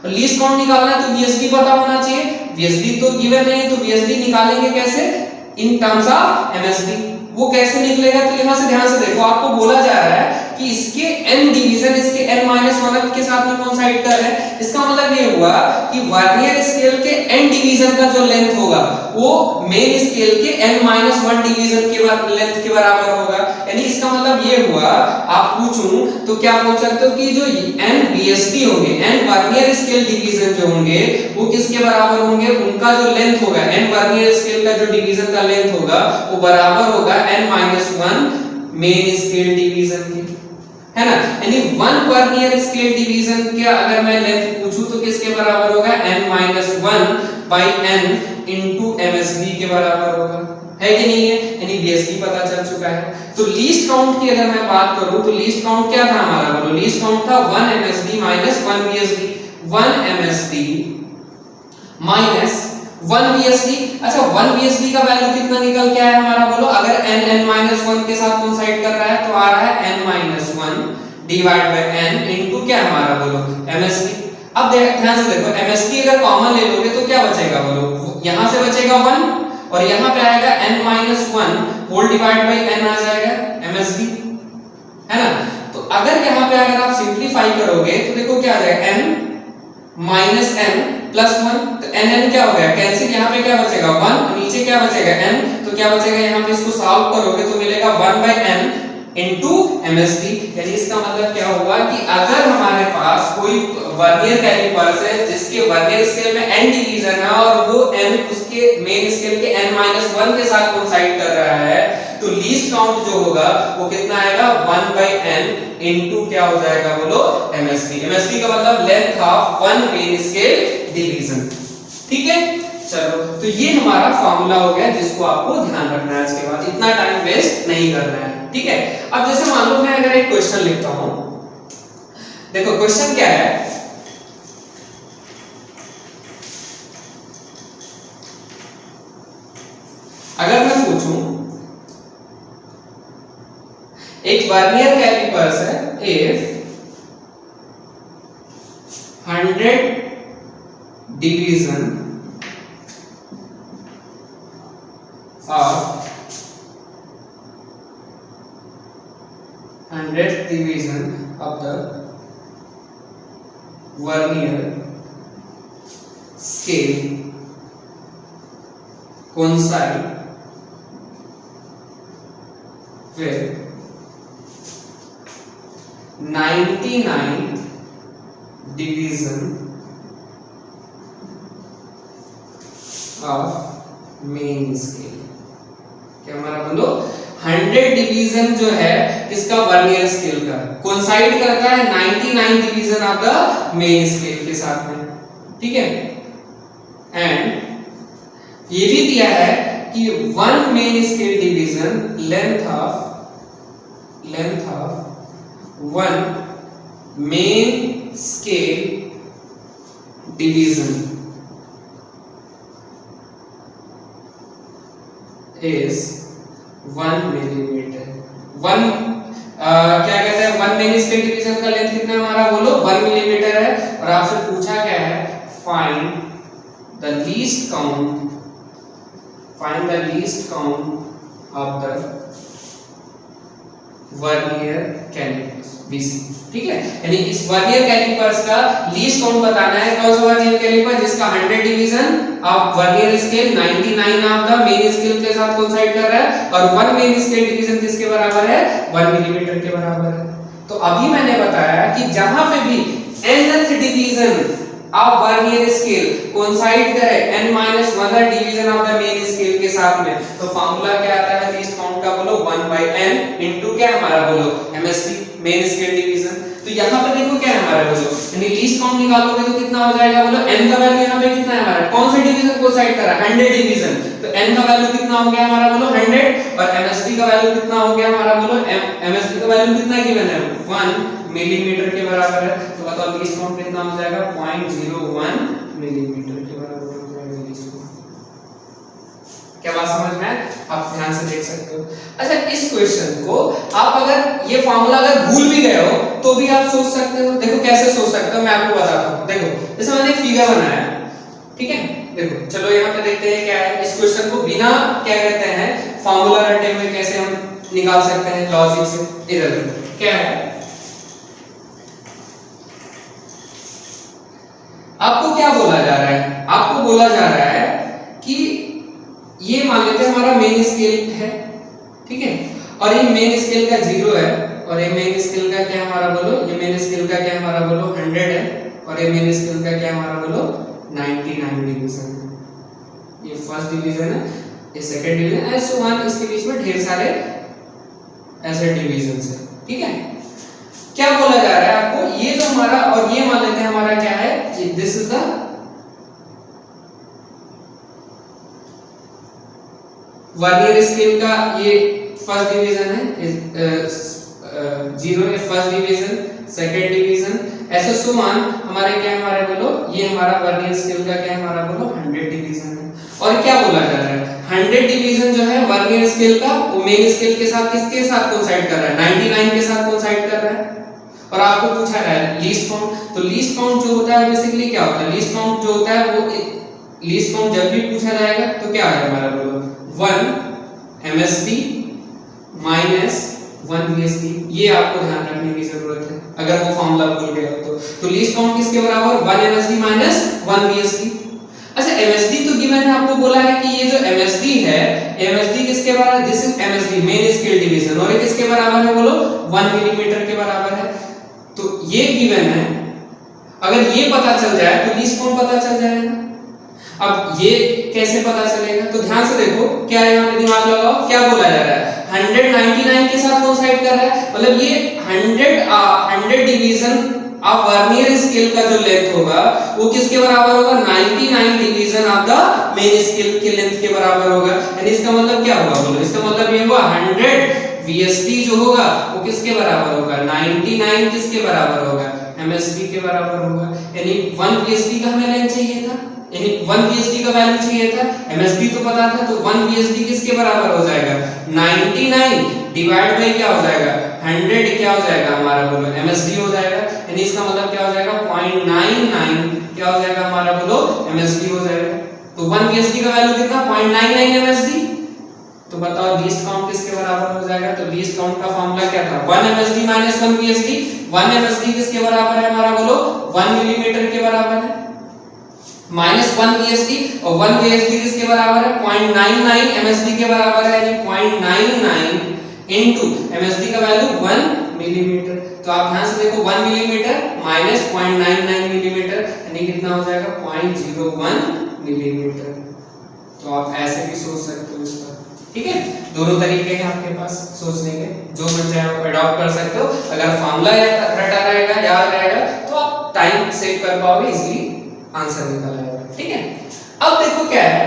और लीस्ट काउंट निकालना है तो VSD पता होना चाहिए। VSD तो गिवन नहीं है तो VSD निकालेंगे कैसे? In terms of MSD। वो कैसे निकलेगा? तो यहाँ से ध्यान से देखो आपको बोला जा रहा है कि इसके n डिवीजन इसके n-1 के साथ में कोइंसाइड कर रहे हैं। इसका मतलब ये हुआ कि वर्नियर स्केल के n डिवीजन का जो लेंथ होगा वो मेन स्केल के n-1 डिवीजन के लेंथ के बराबर होगा। यानी इसका मतलब ये हुआ आप पूछूं तो क्या बोल सकते हो कि जो n VSD होंगे, n वर्नियर स्केल डिवीजन जो होंगे वो किसके बराबर होंगे? उनका जो लेंथ होगा n वर्नियर स्केल का जो डिवीजन का लेंथ होगा वो बराबर होगा n-1 मेन स्केल डिवीजन के, है ना? यानी 1 वर्नियर स्केल डिवीजन के अगर मैं लेंथ पूछूं तो किसके बराबर होगा? n-1/n इनटू MSD के बराबर होगा, है कि नहीं है? यानी VSD पता चल चुका है। तो लीस्ट काउंट की अगर मैं बात करूं तो लीस्ट काउंट क्या था हमारा? बोलो लीस्ट काउंट था 1 MSD minus 1 VSD। 1 MSD minus 1 VSD। अच्छा 1 VSD का वैल्यू कितना निकल के आया हमारा? बोलो अगर n-1 के साथ कोइंसाइड कर रहा है तो आ रहा है n-1 divide by n into क्या हमारा? बोलो MSD। अब ध्यान से देखो MSD अगर कॉमन ले लोगे तो क्या बचेगा? बोलो यहां से बचेगा 1 और यहां पे आएगा n-1 whole divide by n आ जाएगा MSD, है ना? तो अगर यहां पे अगर आप सिंपलीफाई करोगे तो देखो क्या आ जाएगा n माइनस n प्लस 1 तो n क्या हो गया? कैंसिल। यहाँ पे क्या बचेगा? 1 नीचे क्या बचेगा? n। तो क्या बचेगा? यहाँ पे इसको सॉल्व करोगे तो मिलेगा 1/n इनटू MSD। यानी इसका मतलब क्या होगा कि अगर हमारे पास कोई वर्नियर कैलिपर्स है जिसके वर्नियर स्केल में n डिवीजन है और वो n उसके मेन स्केल के n-1 के साथ कोइंसाइड कर रहा है तो लीस्ट काउंट जो होगा वो कितना आएगा? 1/n इनटू क्या हो जाएगा? बोलो MSD। MSD का मतलब length of 1 main scale division, ठीक है? चलो तो ये हमारा फार्मूला हो गया जिसको आपको ध्यान रखना है। इसके बाद इतना टाइम वेस्ट नहीं करना है, ठीक है? अब जैसे मान लो मैं अगर एक क्वेश्चन लिखता हूं, देखो क्वेश्चन क्या है? अगर मैं पूछूं एक वर्नियर कैलिपर पास है if 100 division of 100th division of the vernier scale coincide with 99 division of main scale. क्या हमारा बोलो 100 डिवीजन जो है किसका वर्नियर स्केल का कोइंसाइड करता है 99 division of the main scale के साथ में, ठीक है। एंड ये भी दिया है कि one main scale division length of one main scale division is 1 millimetre. One क्या कहते हैं, वन मेन स्केल डिवीजन का लेंथ कितना हमारा बोलो 1 मिलीमीटर है। और आपसे पूछा क्या है, find the least count of the vernier callipers बीसी, ठीक है। यानी इस वर्नियर कैलिपर्स का लीस्ट काउंट बताना है। कौन सा वर्नियर कैलिपर जिसका 100 division of vernier scale 99 of the main scale के साथ कोइंसाइड कर रहा है, और 1 मेन स्केल डिवीजन किसके बराबर है 1 मिलीमीटर के बराबर है। तो अभी मैंने बताया कि जहां पे भी nth division of vernier scale coincide करे n-1 division of the main scale के साथ में, तो फार्मूला क्या आता है लीस्ट काउंट का बोलो 1/n इनटू क्या हमारा बोलो MSD मेन स्केल डिवीजन। तो यहां पे देखो क्या है हमारा बोलो, यानी लीस्ट काउंट निकालोगे तो कितना हो जाएगा बोलो, n का वैल्यू यहां पे कितना है हमारा, कौन सा डिवीजन कोइंसाइड कर रहा है 100 डिवीजन, तो n का वैल्यू कितना हो गया हमारा बोलो 100, और MSD का वैल्यू कितना हो गया हमारा बोलो, MSD का वैल्यू कितना गिवन है 1 मिलीमीटर के बराबर है। तो बताओ लीस्ट काउंट कितना हो जाएगा 0.01 मिलीमीटर के बराबर हो जाएगा लीस्ट काउंट। क्या बात समझ में है, आप ध्यान से देख सकते हो। अच्छा इस क्वेश्चन को आप अगर ये फार्मूला अगर भूल भी गए हो तो भी आप सोच सकते हो। देखो कैसे सोच सकते हो, मैं आपको बताता हूं। देखो जैसे मैंने एक फिगर बनाया, ठीक है। देखो चलो यहाँ पे देखते हैं क्या है इस क्वेश्चन को बिना क्या कहते हैं फार्मूला रटे हुए कैसे हम निकाल सकते हैं लॉजिक से। इधर क्या है, आपको क्या बोला जा रहा है, आपको बोला जा रहा है कि ये मान लेते हैं हमारा मेन स्केल है, ठीक है, और ये मेन स्केल का 0 है, और ये मेन स्केल का क्या हमारा बोलो, ये मेन स्केल का क्या हमारा बोलो 100 है, और ये मेन स्केल का क्या हमारा बोलो 99 डिवीजन है। ये फर्स्ट डिवीजन है, ये सेकंड डिवीजन है, सो वन इसके बीच में ढेर सारे ऐसे डिवीजंस है, ठीक है। क्या बोला जा रहा है आपको, ये जो हमारा, और ये मान लेते हैं हमारा क्या है, this is the vernier scale का ये फर्स्ट डिवीजन है, 0 है फर्स्ट डिवीजन, सेकंड डिवीजन, ऐसे सुमान हमारे क्या हमारे बोलो, ये हमारा वर्नियर स्केल का क्या हमारा बोलो 100 डिवीजन है। और क्या बोला जा रहा है 100 डिवीजन जो है वर्नियर स्केल का वो मेन स्केल के साथ किसके साथ कोइंसाइड कर रहा है 99 के साथ कोइंसाइड कर रहा है। और आपको पूछा गया है लीस्ट काउंट, तो लीस्ट काउंट जो होता है बेसिकली क्या होता है, लीस्ट काउंट जो होता है वो लीस्ट काउंट जब भी पूछा जाएगा तो क्या है हमारा बोलो 1 MSD माइनस 1 VSD, ये आपको ध्यान रखने की जरूरत है अगर वो फॉर्मूला भूल गए हो तो लीस्ट काउंट किसके बराबर 1 MSD माइनस 1 VSD। अच्छा MSD तो गिवन है, आपको बोला है कि ये जो MSD है, MSD किसके बराबर, this is MSD main scale division, और ये किसके बराबर है बोलो 1 मिलीमीटर के बराबर है। तो ये गिवन है, अगर ये पता चल जाए तो लीस्ट काउंट पता चल जाएगा। अब ये कैसे पता चलेगा, तो ध्यान से देखो क्या है, यहाँ पे दिमाग लगाओ, क्या बोला जा रहा है 199 के साथ कोइंसाइड कर रहा है, मतलब ये 100 डिवीजन ऑफ वर्नियर स्केल का जो लेंथ होगा वो किसके बराबर होगा 99 division of the main scale के लेंथ के बराबर होगा। यानी इसका मतलब क्या होगा बोलो, इसका मतलब ये होगा 100 VSD जो होगा वो किसके बराबर होगा 99 किसके बराबर होगा MSD के बराबर होगा। यानी 1 VSD का हमें लेंथ चाहिए था, यानी 1 VSD का वैल्यू चाहिए था, MSD तो पता था, तो 1 VSD किसके बराबर हो जाएगा 99 डिवाइड बाय क्या हो जाएगा 100 क्या हो जाएगा हमारा बोलो MSD हो जाएगा, यानी इसका मतलब क्या हो जाएगा 0.99 क्या हो जाएगा हमारा बोलो MSD हो जाएगा। तो 1 VSD का वैल्यू कितना 0.99 MSD। तो बताओ लीस्ट काउंट किसके बराबर हो जाएगा, तो लीस्ट काउंट का फार्मूला क्या था 1 MSD माइनस 1 VSD। 1 MSD किसके बराबर है हमारा बोलो 1 मिलीमीटर के बराबर है, माइनस 1 VSD और 1 VSD किसके बराबर है 0.99 MSD के बराबर है, यानी 0.99 इनटू MSD का वैल्यू 1 मिलीमीटर। तो आप ध्यान से देखो 1 मिलीमीटर माइनस 0.99 मिलीमीटर यानी कितना हो जाएगा 0.01 मिलीमीटर। तो आप ऐसे भी सोच सकते हो इसका, ठीक है। दोनों तरीके हैं आपके पास सोचने के, जो मन चाहे आप अडॉप्ट कर सकते हो। अगर फार्मूला रटा रहेगा याद रहेगा तो आप टाइम सेव कर पाओगे, इजीली आंसर निकल आएगा, ठीक है। अब देखो क्या है,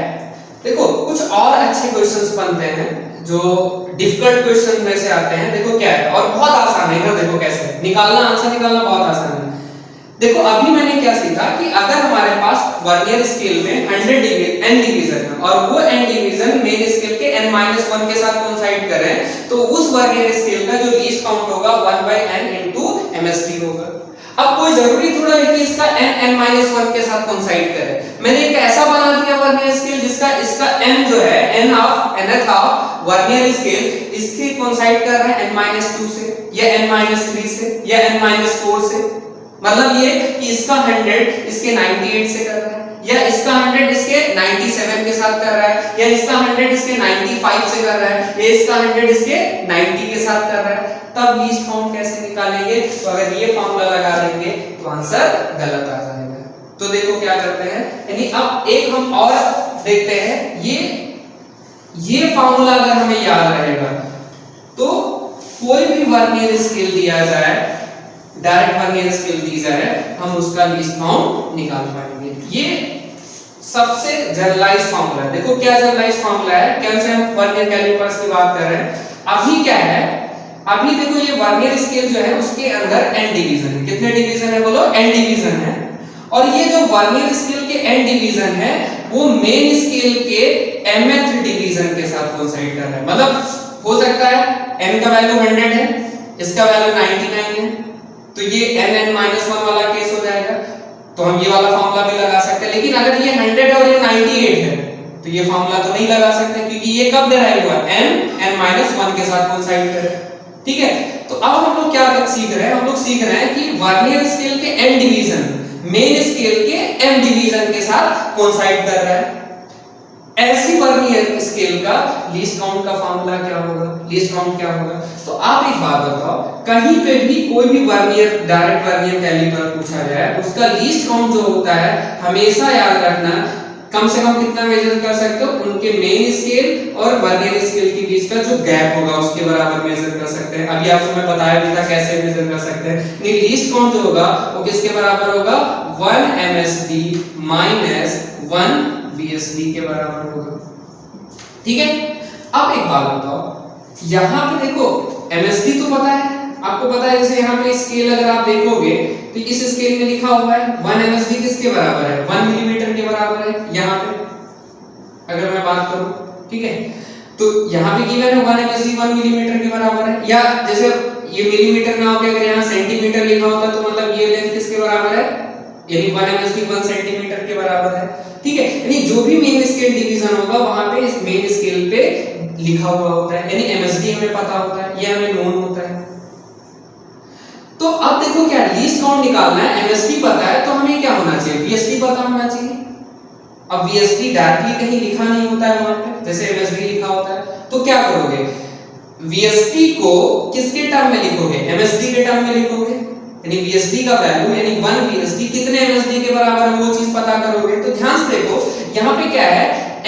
देखो कुछ और अच्छे क्वेश्चंस बनते हैं जो डिफिकल्ट क्वेश्चन में से आते हैं। देखो क्या है और बहुत आसान है, इधर देखो कैसे निकालना, आंसर निकालना बहुत आसान है। देखो अभी मैंने क्या सीखा कि अगर हमारे पास वर्नियर स्केल में 100 n डिवीजन है और वो n डिवीजन मेन स्केल के n-1 के साथ कोइंसाइड कर रहे हैं, तो उस वर्नियर स्केल का जो लीस्ट काउंट होगा 1/n इनटू MSD होगा। अब कोई जरूरी थोड़ा है कि इसका n-1 के साथ कोइंसाइड करे। मैंने एक ऐसा बना दिया वर्नियर स्केल जिसका इसका n जो है nth ऑफ वर्नियर स्केल इसके कोइंसाइड कर रहा है n-2 से या n-3 से या n-4 से। मतलब ये कि इसका 100 इसके 98 से कर रहा है, या इसका 100 इसके 97 के साथ कर रहा है, या इसका 100 इसके 95 से कर रहा है, या इसका 100 इसके 90 के साथ कर रहा है। तब लीस्ट काउंट कैसे निकालेंगे, तो अगर ये फार्मूला लगा देंगे तो आंसर गलत आ जाएगा। तो देखो क्या करते हैं, यानी अब एक हम और देखते हैं, ये फार्मूला अगर हमें याद रहेगा तो कोई भी वर्नियर स्केल दिया जाए, डायरेक्ट वर्नियर स्केल दी जाए, हम उसका लीस्ट काउंट निकाल पाएंगे। ये सबसे जनरलाइज फार्मूला है। देखो क्या जनरलाइज फार्मूला है, कैसे हम वर्नियर कैलिपर्स की बात कर रहे हैं। अभी क्या है, अभी देखो ये वर्नियर स्केल जो है उसके अंदर n डिवीजन है। कितने डिवीजन है बोलो, n डिवीजन है। और ये जो वर्नियर स्केल के n डिवीजन है वो मेन स्केल के mth डिवीजन के साथ कोइंसाइड कर रहा है। मतलब हो सकता है n का वैल्यू 100 है, इसका वैल्यू 99 है, तो ये n-1 वाला केस हो जाएगा। तो हम ये वाला फार्मूला भी लगा सकते हैं। लेकिन अगर ये 100 और ये 98 है तो ये फार्मूला तो नहीं लगा सकते, क्योंकि ये कब डिराइव हुआ n-1 के साथ कोइंसाइड कर रहा है, ठीक है। तो अब हम लोग क्या सीख रहे हैं, हम लोग सीख रहे हैं कि वर्नियर स्केल के n डिवीजन मेन स्केल के m डिवीजन के साथ कोइंसाइड कर रहा है। ऐसी वर्नियर स्केल का लीस्ट काउंट का फार्मूला क्या होगा, लीस्ट काउंट क्या होगा। तो आप एक बात बताओ, कहीं पे भी कोई भी वर्नियर डायरेक्ट वर्नियर कैलिपर पूछा जाए, उसका लीस्ट काउंट जो होता है हमेशा याद रखना, कम से कम कितना मेजर कर सकते हो, उनके मेन स्केल और वर्नियर स्केल के बीच का जो गैप होगा उसके बराबर मेजर कर सकते हैं। अभी आपको मैं बताया भी था कैसे मेजर कर सकते हैं। नहीं, लीस्ट काउंट जो होगा वो किसके बराबर होगा, 1 MSD माइनस 1 VSD के बराबर होगा, ठीक है। अब एक बात बताओ, यहाँ पे देखो MSD तो पता है, आपको पता है, जैसे यहाँ पे स्केल अगर आप देखोगे तो इस स्केल में लिखा हुआ है 1 MSD किसके बराबर है, 1 मिलीमीटर के बराबर है। यहाँ पे अगर मैं बात करूं, ठीक है, तो यहाँ पे गिवन है 1 MSD 1 मिलीमीटर के बराबर है। या जैसे ये मिलीमीटर ना होके अगर यहाँ सेंटीमीटर लिखा होता तो मतलब ये लेंथ किसके बराबर है, यानी 1 MSD 1 सेंटीमीटर के बराबर है, ठीक है। यानी जो भी मेन स्केल डिवीजन होगा वहां पे इस मेन स्केल पे लिखा हुआ होता है, यानी MSD हमें पता होता है, ये हमें नोन होता है। तो अब देखो क्या लीस्ट काउंट निकालना है, MSD पता है तो हमें क्या होना चाहिए, VSD पता होना चाहिए। अब VSD डायरेक्टली कहीं लिखा नहीं होता है वहां पे, जैसे MSD लिखा होता है, तो क्या करोगे, VSD को किसके टर्म में लिखोगे, MSD के टर्म में लिखोगे, यानी VSD का वैल्यू यानी 1 VSD कितने MSD के बराबर है वो चीज पता करोगे। तो ध्यान से देखो यहाँ पे क्या है,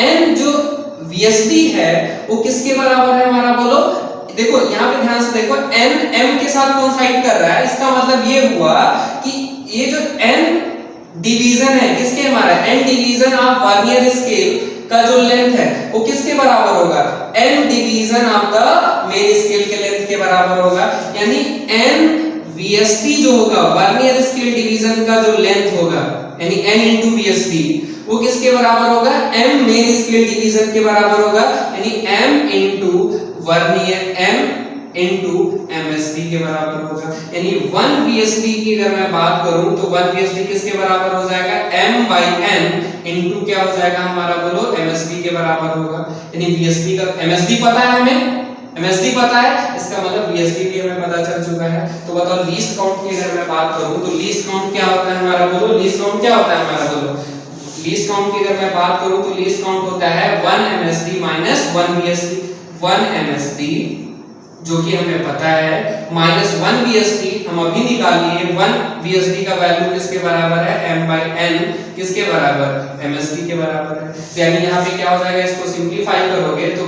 n जो VSD है वो किसके बराबर है हमारा बोलो, देखो यहाँ पे ध्यान से देखो n m के साथ कोइंसाइड कर रहा है। इसका मतलब ये हुआ कि ये जो n डिवीजन है किसके, हमारा n division of vernier scale का जो लेंथ है वो किसके बराबर होगा, n division of the main scale के लेंथ के बराबर होगा। यानी n VSD जो होगा वर्नियर स्केल डिवीजन का जो लेंथ होगा, यानी n into VSD वो किसके बराबर होगा, m मेन स्केल डिवीजन के बराबर होगा, यानी m into vernier m into MSD के बराबर होगा। यानी 1 VSD की अगर मैं बात करूं तो 1 VSD किसके बराबर हो जाएगा, m/n इनटू क्या हो जाएगा हमारा, बोलो MSD के बराबर होगा। यानी VSD का MSD पता है हमें, MSD पता है, इसका मतलब VSD भी हमें पता चल चुका है। तो बताओ लीस्ट काउंट की अगर मैं बात करूं तो लीस्ट काउंट क्या होता है हमारा, बोलो लीस्ट काउंट क्या होता है हमारा, बोलो लीस्ट काउंट की अगर मैं बात करूं तो लीस्ट काउंट होता है 1 MSD माइनस 1 VSD। 1 MSD जो कि हमें पता है माइनस 1 VSD हम अभी निकाल लिए। 1 VSD का वैल्यू किसके बराबर है, m/n किसके बराबर, MSD के बराबर है। तो यानी यहाँ पे क्या हो जाएगा, इसको सिंपलीफाई करोगे तो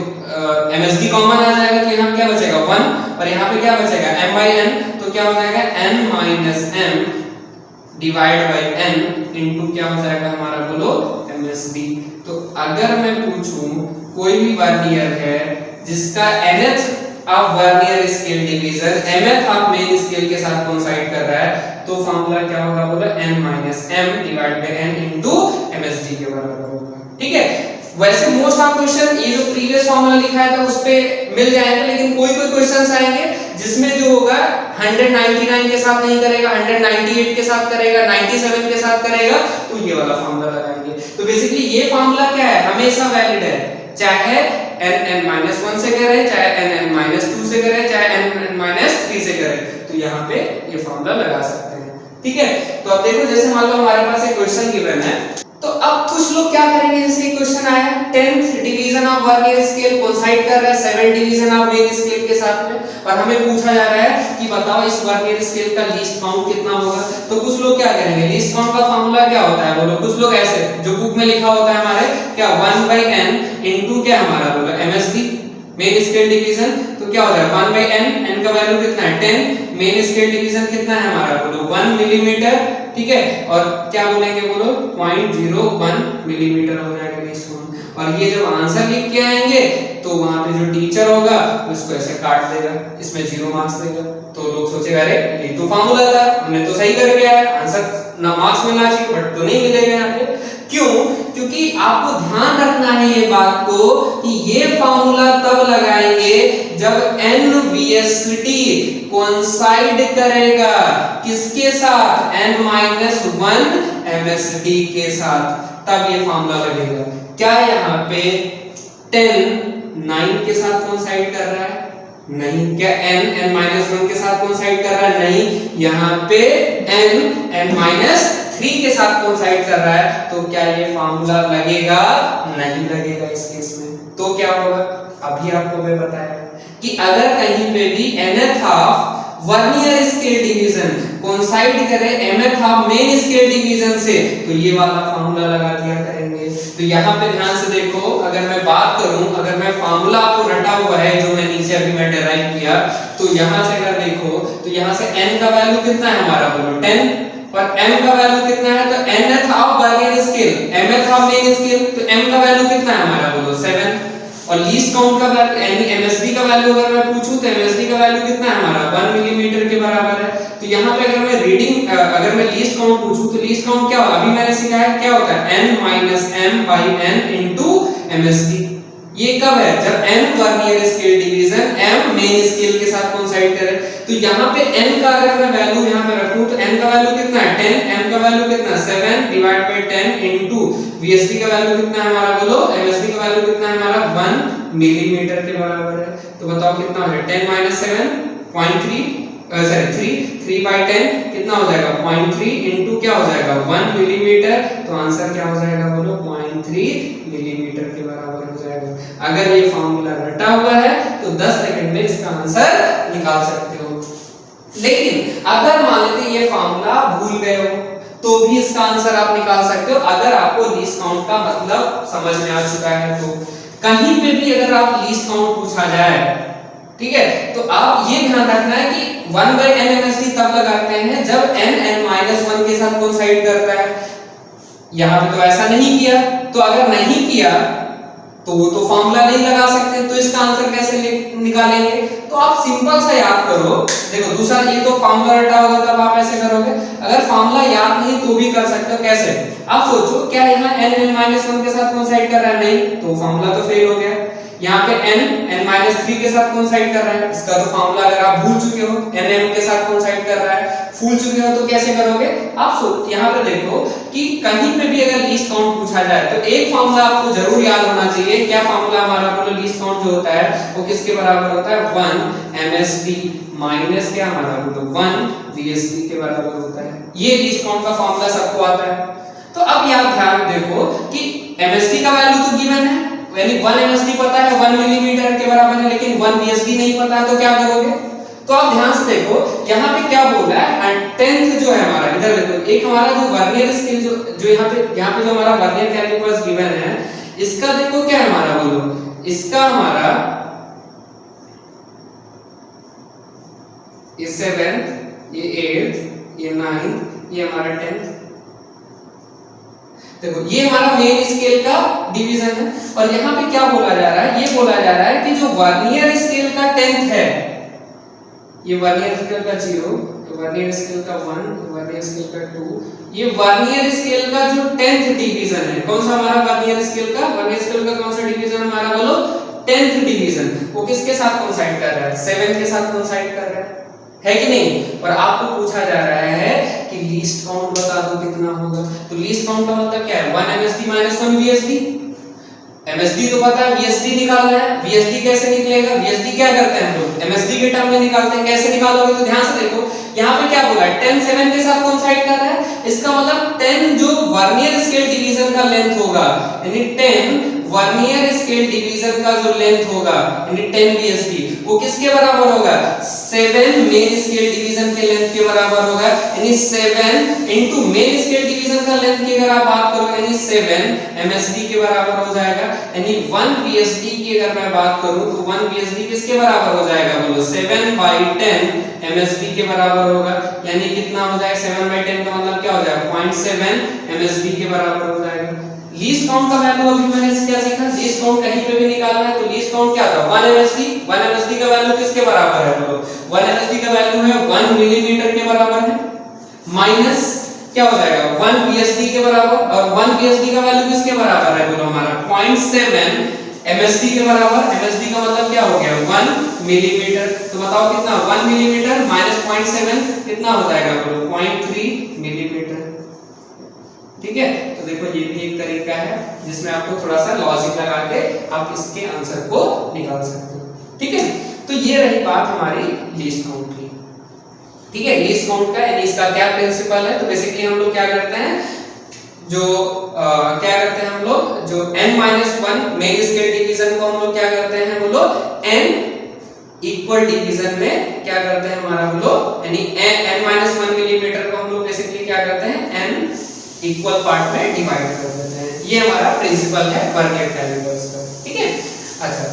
MSD कॉमन आ जाएगा तो यहाँ क्या बचेगा 1 और यहाँ पे क्या बचेगा m/n। तो क्या हो जाएगा n minus m divide by n into क्या हो जाएगा हमारा, बोलो MSD। तो अगर मैं पूछूं कोई भी वर्नियर है जिसका nth of vernier scale division mth of main scale के साथ कोइंसाइड कर रहा है तो फार्मूला क्या होगा, बोलो n minus m divide by n into MSD के बराबर होगा। ठीक है, वैसे मोस्ट ऑफ क्वेश्चन ये जो प्रीवियस फार्मूला लिखा है तो उस पे मिल जाएगा, लेकिन कोई कोई क्वेश्चंस आएंगे जिसमें जो होगा 199 के साथ नहीं करेगा, 198 के साथ करेगा, 97 के साथ करेगा, तो ये वाला फार्मूला लगाएंगे। तो बेसिकली ये फार्मूला क्या है, हमेशा वैलिड है, चाहे n(n-1) से करे, चाहे n(n-2) से करे, चाहे n(n-3) से करे, तो यहाँ पे ये फार्मूला लगा सकते हैं। ठीक है, तो अब देखो जैसे मान लो हमारे पास एक क्वेश्चन गिवन है, तो अब कुछ लोग क्या करेंगे, जैसे क्वेश्चन आया 10th division of vernier scale coincide कर रहा है 7 डिवीजन ऑफ मेन स्केल के साथ में, और हमें पूछा जा रहा है कि बताओ इस वर्नियर स्केल का लीस्ट काउंट कितना होगा। तो कुछ लोग क्या करेंगे, लीस्ट काउंट का फार्मूला क्या होता है, बोलो कुछ लोग ऐसे जो बुक में लिखा होता है हमारे, क्या 1/n इनटू क्या हमारा, बोलो MSD मेन स्केल डिवीजन। तो क्या हो जाएगा 1/n, n का वैल्यू कितना है 10, मेन स्केल डिवीजन कितना है हमारा, बोलो 1 मिलीमीटर। ठीक है, और क्या बोलेंगे, बोलो 0.01 मिलीमीटर हो जाएगा लीस्ट काउंट। और ये जब आंसर लिख के आएंगे तो वहां पे जो टीचर होगा उसको ऐसे काट देगा, इसमें 0 मार्क्स देगा। तो लोग सोचेगा अरे ये तो फार्मूला था, हमने तो सही करके आया, आंसर ना मार्क्स मिलना चाहिए, बट तो नहीं मिलेगा यहाँ पे। क्यों, क्योंकि आपको ध्यान रखना है ये बात को कि ये फार्मूला तब लगाएंगे जब NVSD कोइंसाइड करेगा किसके साथ, n-1 MSD के साथ, तब ये फार्मूला लगेगा। क्या यहाँ पे 10 9 के साथ कोइंसाइड कर रहा है, नहीं। क्या n(n-1) के साथ कोइंसाइड कर रहा है, नहीं। यहाँ पे n(n-3) के साथ कोइंसाइड कर रहा है, तो क्या ये फार्मूला लगेगा, नहीं लगेगा इस केस में। तो क्या होगा, अभी आपको मैं बताया कि अगर कहीं पे भी nth of vernier scale division coincide करे mth of main scale division से, तो ये वाला फार्मूला लगा दिया करेंगे। तो यहाँ पे ध्यान से देखो, अगर मैं बात करूं, अगर मैं फार्मूला आपको रटा हुआ है जो मैं नीचे अभी मैं डिराइव किया, तो यहाँ से अगर देखो तो यहाँ से n का वैल्यू कितना है हमारा, बोलो 10, और m का वैल्यू कितना है, तो nth of vernier scale mth of main scale, तो m का वैल्यू कितना है हमारा, बोलो 7, और लीस्ट काउंट का वैल्यू यानी MSD का वैल्यू अगर मैं पूछूं तो MSD का वैल्यू कितना है हमारा, 1 मिलीमीटर के बराबर है। तो यहाँ पे अगर मैं रीडिंग अगर मैं लीस्ट काउंट पूछूं तो लीस्ट काउंट क्या होगा, अभी मैंने सिखाया क्या होता है n-m/n इनटू MSD। ये कब है, जब n vernier scale division m main scale के साथ कोइंसाइड करे। तो यहाँ पे n का अगर मैं वैल्यू यहाँ पे रखूं तो n का वैल्यू कितना है 10, m का वैल्यू कितना है 7 डिवाइड बाय 10 इनटू VSD का वैल्यू कितना है हमारा, बोलो MSD का वैल्यू कितना है हमारा 1 मिलीमीटर के बराबर है। तो बताओ कितना हो जाएगा 10 - 7 0.3 सॉरी 3/10 कितना हो जाएगा 0.3 इनटू क्या हो जाएगा 1 मिलीमीटर। तो आंसर क्या हो जाएगा, बोलो 0.3 मिलीमीटर के बराबर हो जाएगा। अगर ये फार्मूला रटा हुआ है तो 10 सेकंड में इसका आंसर निकाल सकते हो। लेकिन अगर मान लेते ये फार्मूला भूल गए हो तो भी इसका आंसर आप निकाल सकते हो, अगर आपको लीस्ट काउंट का मतलब समझ में आ चुका है। तो कहीं पे भी अगर आप लीस्ट काउंट पूछा जाए, ठीक है, तो आप ये ध्यान रखना है कि 1/n MSD तब लगाते हैं जब n(n-1) के साथ कोइंसाइड करता है। यहाँ पे तो ऐसा नहीं किया, तो अगर नहीं किया तो वो तो फार्मूला नहीं लगा सकते, तो इसका आंसर कैसे निकालेंगे। तो आप सिंपल सा याद करो, देखो दूसरा ये तो फार्मूला रटा होगा तब आप ऐसे करोगे, अगर फार्मूला याद नहीं तो भी कर सकते हो। कैसे, आप सोचो क्या यहाँ n(n-1) के साथ कोइंसाइड कर रहा है, नहीं, तो फार्मूला तो फेल हो गया। यहाँ पे n-3 के साथ कोइंसाइड कर रहा है, इसका तो फार्मूला अगर आप भूल चुके हो, nm के साथ कोइंसाइड कर रहा है, भूल चुके हो तो कैसे करोगे आप? यहाँ पे देखो कि कहीं पे भी अगर लीस्ट काउंट पूछा जाए तो एक फार्मूला आपको जरूर याद होना चाहिए। क्या फार्मूला हमारा बोलो लीस्ट काउंट जो होता है वो किसके बराबर होता है? 1 msd माइनस क्या हमारा बोलो 1 vsd के बराबर होता है। ये लीस्ट काउंट का फार्मूला सबको आता है। तो अब यहाँ ध्यान देखो कि msd का वैल्यू तो गिवन है, यानी 1 msd पता है 1 मिलीमीटर के बराबर है, लेकिन 1 vsd नहीं पता है, तो क्या करोगे? तो आप ध्यान से देखो यहाँ पे क्या बोला है, एंड 10th जो है हमारा, इधर देखो एक हमारा जो वर्नियर स्केल जो यहाँ पे जो हमारा वर्नियर कैलिपर्स गिवन है, इसका देखो क्या है हमारा बोलो, इसका हमारा ये 7th, ये 8th, ये 9th, ये हमारा 10th। देखो ये हमारा मेन स्केल का डिवीजन है, और यहाँ पे क्या बोला जा रहा है? ये बोला जा रहा है कि जो वर्नियर स्केल का 10th है, ये वर्नियर स्केल का 0, वर्नियर स्केल का 1, वर्नियर स्केल का 2, ये वर्नियर स्केल का जो 10th डिवीजन है, कौन सा हमारा वर्नियर स्केल का? वर्नियर स्केल का कौन सा डिवीजन हमारा बोलो? 10th division. वो किसके साथ कोइंसाइड कर रहा है? 7 के साथ कोइंसाइड कर रहा है कि नहीं? और आपको पूछा जा रहा है कि लीस्ट काउंट बता दो कितना होगा। तो लीस्ट काउंट का मतलब क्या है? 1 msd - 1 vsd। msd तो पता है, vsd निकालना है। vsd कैसे निकलेगा? vsd क्या करते हैं हम लोग? msd के टर्म में निकालते हैं। कैसे निकालोगे? तो ध्यान से देखो यहाँ पे क्या बोला है, 10 7 के साथ कोइंसाइड कर रहा है, इसका मतलब 10 जो वर्नियर स्केल डिवीजन का लेंथ होगा, यानी 10 वर्नियर स्केल डिवीजन का जो लेंथ होगा, यानी 10 vsd, वो किसके बराबर होगा? 7 मेन स्केल डिवीजन के लेंथ के बराबर होगा, यानी 7 इनटू मेन स्केल डिवीजन का लेंथ की अगर आप बात करो, यानी 7 msd के बराबर हो जाएगा, यानी 1 vsd की अगर मैं बात करूं तो 1 vsd किसके बराबर हो जाएगा बोलो? 7/10 msd के बराबर होगा, यानी कितना हो जाएगा? 7/10 का मतलब क्या हो जाएगा? 0.7 msd के बराबर हो जाएगा। लीस्ट काउंट का वैल्यू अभी मैंने क्या सीखा? लीस्ट काउंट कहीं पे भी निकालना है तो लीस्ट काउंट क्या था? 1 msd। 1 msd का वैल्यू किसके बराबर है बोलो? 1 msd का वैल्यू है 1 मिलीमीटर के बराबर है, माइनस क्या हो जाएगा? 1 vsd के बराबर, और 1 vsd का वैल्यू किसके बराबर है बोलो? हमारा 0.7 msd के बराबर। msd का मतलब क्या हो गया? 1 मिलीमीटर। तो बताओ कितना? 1 मिलीमीटर माइनस 0.7 कितना हो जाएगा बोलो? 0.3 मिलीमीटर। ठीक है, तो देखो ये भी एक तरीका है जिसमें आपको थोड़ा सा लॉजिक लगा के आप इसके आंसर को निकाल सकते हो। ठीक है, तो ये रही बात हमारी लीस्ट काउंट की। ठीक है, लीस्ट काउंट का यानी इसका क्या प्रिंसिपल है? तो बेसिकली हम लोग क्या करते हैं, जो क्या करते हैं हम लोग, जो n-1 मेन स्केल डिवीजन को हम लोग क्या करते हैं बोलो? n इक्वल डिवीजन में क्या करते हैं हमारा बोलो, यानी n-1 मिलीमीटर को हम लोग बेसिकली क्या करते हैं? n इक्वल पार्ट में डिवाइड कर देते हैं। ये हमारा प्रिंसिपल है वर्नियर कैलिपर्स का। ठीक है, अच्छा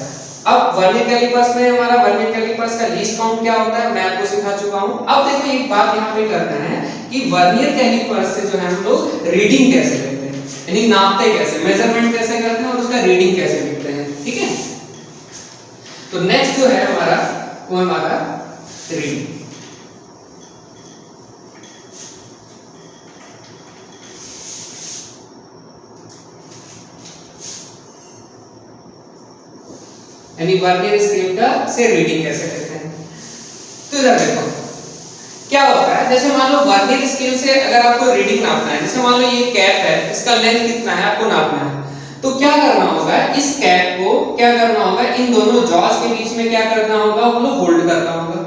अब वर्नियर कैलिपर्स में हमारा वर्नियर कैलिपर्स का लीस्ट काउंट क्या होता है मैं आपको सिखा चुका हूं। अब देखो एक बात यहाँ पे करना है कि वर्नियर कैलिपर्स से जो है हम लोग रीडिंग कैसे लेते हैं, यानी नापते कैसे, मेजरमेंट कैसे करते हैं और उसका रीडिंग कैसे लिखते हैं। ठीक है, तो नेक्स्ट जो है हमारा वो हमारा रीडिंग। यानी वर्नियर स्केल का से रीडिंग कैसे लेते हैं। तो इधर देखो क्या होता है, जैसे मान लो वर्नियर स्केल से अगर आपको रीडिंग नापना है, जैसे मान लो ये कैप है, इसका लेंथ कितना है आपको नापना है, तो क्या करना होगा, इस कैप को क्या करना होगा, इन दोनों जॉज के बीच में क्या करना होगा, वो लोग होल्ड करना होगा।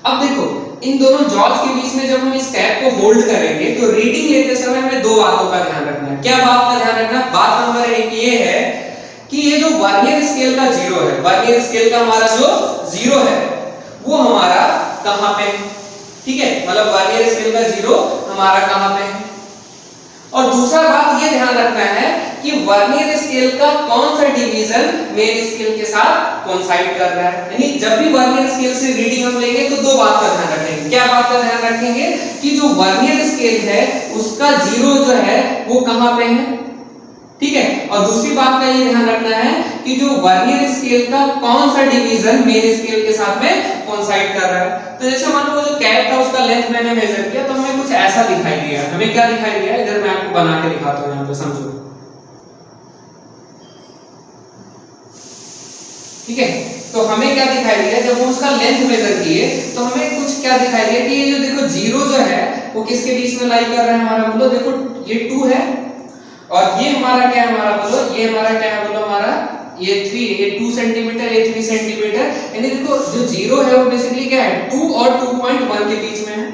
अब देखो इन दोनों जॉज के बीच में जब हम इस कैप को होल्ड करेंगे तो रीडिंग लेते समय हमें दो बातों का ध्यान रखना है। क्या बात का ध्यान रखना? बात नंबर 1 ये है कि ये जो वर्नियर स्केल का 0 है, वर्नियर स्केल का हमारा जो 0 है वो हमारा कहां पे है? ठीक है, मतलब वर्नियर स्केल का 0 हमारा कहां पे है। और दूसरा बात ये ध्यान रखना है कि वर्नियर स्केल का कौन सा डिवीजन मेन स्केल के साथ कोइंसाइड कर रहा है। यानी जब भी वर्नियर स्केल से रीडिंग हम लेंगे तो दो बात का ध्यान रखेंगे। क्या बात का ध्यान रखेंगे कि जो वर्नियर स्केल है उसका 0 जो है वो कहां पे है। ठीक है, और दूसरी बात का ये ध्यान रखना है कि जो वर्नियर स्केल का कौन सा डिवीजन मेन स्केल के साथ में कोइंसाइड कर रहा है। तो जैसे मान लो जो कैप था उसका लेंथ मैंने मेजर किया तो हमें कुछ ऐसा दिखाई दिया। हमें क्या दिखाई दिया, इधर मैं आपको बना के दिखाता हूं, यहां पे समझो। ठीक है। तो हमें क्या दिखाई दिया, जब हम उसका लेंथ मेजर किए तो हमें कुछ क्या दिखाई दिया कि ये जो देखो जीरो जो है वो किसके बीच में लाई कर रहा है हमारा, बोलो देखो ये 2 है और ये हमारा क्या है हमारा, बोलो ये हमारा क्या है, बोलो हमारा ये 3, ये 2 सेंटीमीटर, ये 3 सेंटीमीटर, यानी देखो जो जीरो है वो बेसिकली क्या है 2 और 2.1 के बीच में है।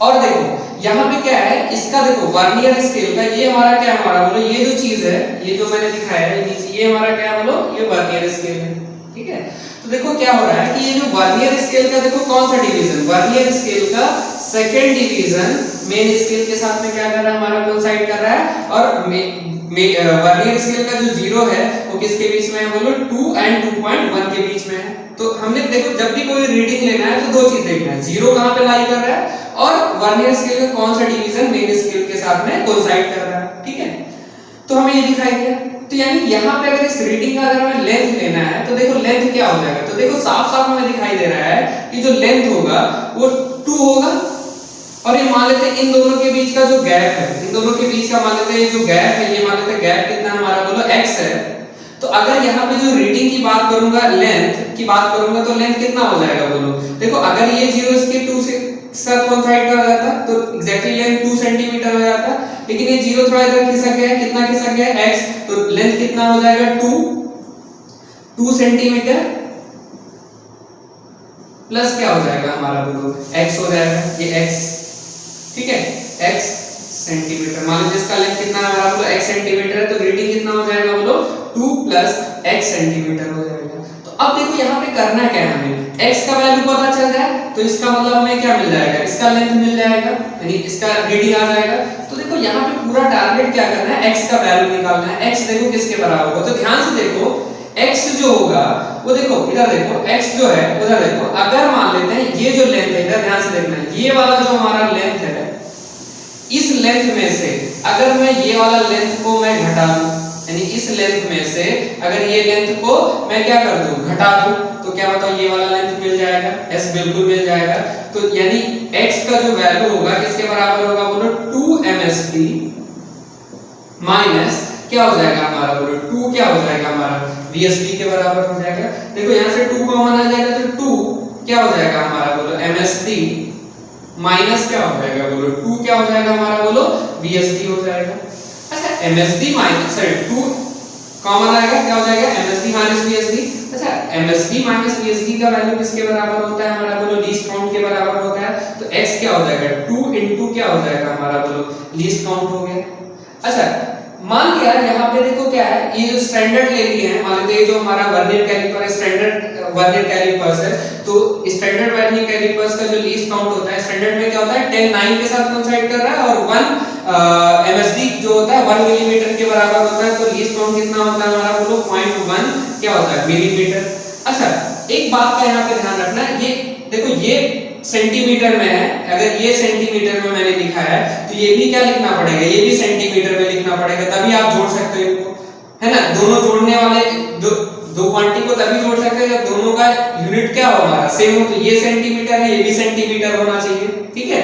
और देखो यहाँ पे क्या है, इसका देखो वर्नियर स्केल का ये हमारा क्या है हमारा, बोलो ये जो चीज है, ये जो मैंने दिखाया है नीचे, ये हमारा क्या है, बोलो ये वर्नियर स्केल है, ठीक है। तो देखो क्या हो रहा है कि ये जो वर्नियर स्केल का देखो कौन सा डिवीजन, वर्नियर स्केल का सेकंड डिवीजन मेन स्केल के साथ में क्या कर रहा है हमारा, कोइंसाइड कर रहा है। और वर्नियर स्केल का जो जीरो है वो किसके बीच में है, बोलो 2 और 2.1 के बीच में है। तो हमने देखो जब भी कोई रीडिंग लेना है तो दो चीज देखना है, जीरो कहां पे लाई कर रहा है और वर्नियर स्केल का कौन सा डिवीजन मेन स्केल के साथ में कोइंसाइड कर रहा है, ठीक है। तो हमें ये दिखाई दिया। तो यानी यहाँ पे अगर इस रीडिंग का अगर हमें लेंथ लेना है तो देखो लेंथ क्या हो जाएगा, तो देखो साफ साफ हमें दिखाई दे रहा है कि जो लेंथ होगा वो 2 होगा और ये मान लेते हैं इन दोनों के बीच का जो गैप है, इन दोनों के बीच का मान लेते हैं जो गैप है, ये मान लेते हैं गैप कितना हमारा, बोलो x है। तो अगर यहाँ पे जो रीडिंग की बात करूंगा, लेंथ की बात करूंगा तो लेंथ कितना हो जाएगा, बोलो देखो अगर ये जीरो इसके 2 से साथ कोइंसाइड कर जाता तो एग्जैक्टली लेंथ 2 सेंटीमीटर हो जाता, लेकिन ये जीरो थोड़ा इधर खिसक गया, कितना खिसक गया x, तो लेंथ कितना हो जाएगा 2 सेंटीमीटर प्लस क्या हो जाएगा हमारा, बोलो x हो जाएगा, ये x, ठीक है, x सेंटीमीटर। मान लीजिए इसका लेंथ कितना है हमारा, बोलो x सेंटीमीटर है, तो रीडिंग कितना हो जाएगा, बोलो 2 प्लस x सेंटीमीटर हो जाएगा। तो अब देखो यहाँ पे करना क्या है, हमें x का वैल्यू पता चल जाए तो इसका मतलब हमें क्या मिल जाएगा, इसका लेंथ मिल जाएगा, यानी इसका रीडिंग आ जाएगा। तो देखो यहाँ पे पूरा टारगेट क्या करना है, x का वैल्यू निकालना है। x देखो किसके बराबर होगा, तो ध्यान से देखो x जो होगा वो देखो इधर देखो, x जो है उधर देखो, अगर मान लेते हैं ये जो लेंथ है, इधर ध्यान से देखना है, ये वाला जो हमारा लेंथ है, इस लेंथ में से अगर मैं ये वाला लेंथ को मैं घटा दूं, यानी इस लेंथ में से अगर ये लेंथ को मैं क्या कर दूं, घटा दूं, तो क्या बताओ ये वाला लेंथ मिल जाएगा, s बिल्कुल मिल जाएगा। तो यानी x का जो वैल्यू होगा किसके बराबर होगा, बोलो 2mst माइनस क्या हो जाएगा हमारा, बोलो 2 क्या हो जाएगा हमारा, vsd के बराबर हो जाएगा। देखो यहां से 2 कॉमन आ जाएगा तो 2 क्या हो जाएगा हमारा, बोलो msd माइनस क्या हो जाएगा, बोलो 2 क्या हो जाएगा हमारा, बोलो vsd हो जाएगा। अच्छा msd माइनस सॉरी 2 कॉमन आएगा, क्या हो जाएगा msd माइनस vsd। अच्छा msd माइनस vsd का वैल्यू किसके बराबर होता है हमारा, बोलो लीस्ट काउंट के बराबर होता है। तो x क्या हो जाएगा 2 इनटू क्या हो जाएगा हमारा, बोलो लीस्ट काउंट हो गया। अच्छा मान लिया यहाँ पे देखो क्या है, ये जो स्टैंडर्ड ले लिए हैं, मान लेते हैं जो हमारा वर्नियर कैलिपर है, स्टैंडर्ड वर्नियर कैलिपर्स है, तो स्टैंडर्ड वर्नियर कैलिपर्स का जो लीस्ट काउंट होता है स्टैंडर्ड में क्या होता है 10 9 के साथ कोइंसाइड कर रहा है और 1 msd जो होता है 1 मिलीमीटर के बराबर होता है। तो लीस्ट काउंट कितना होता है हमारा, बोलो 0.1 क्या होता है मिलीमीटर। अच्छा एक बात का यहाँ पे ध्यान रखना, ये देखो ये सेंटीमीटर में है, अगर ये सेंटीमीटर में मैंने लिखा है तो ये भी क्या लिखना पड़ेगा, ये भी सेंटीमीटर में लिखना पड़ेगा, तभी आप जोड़ सकते हो इनको, है ना। दोनों जोड़ने वाले दो क्वांटिटी को तभी जोड़ सकते हैं जब दोनों का यूनिट क्या हो हमारा सेम हो। तो ये सेंटीमीटर है, ये भी सेंटीमीटर होना चाहिए, ठीक है।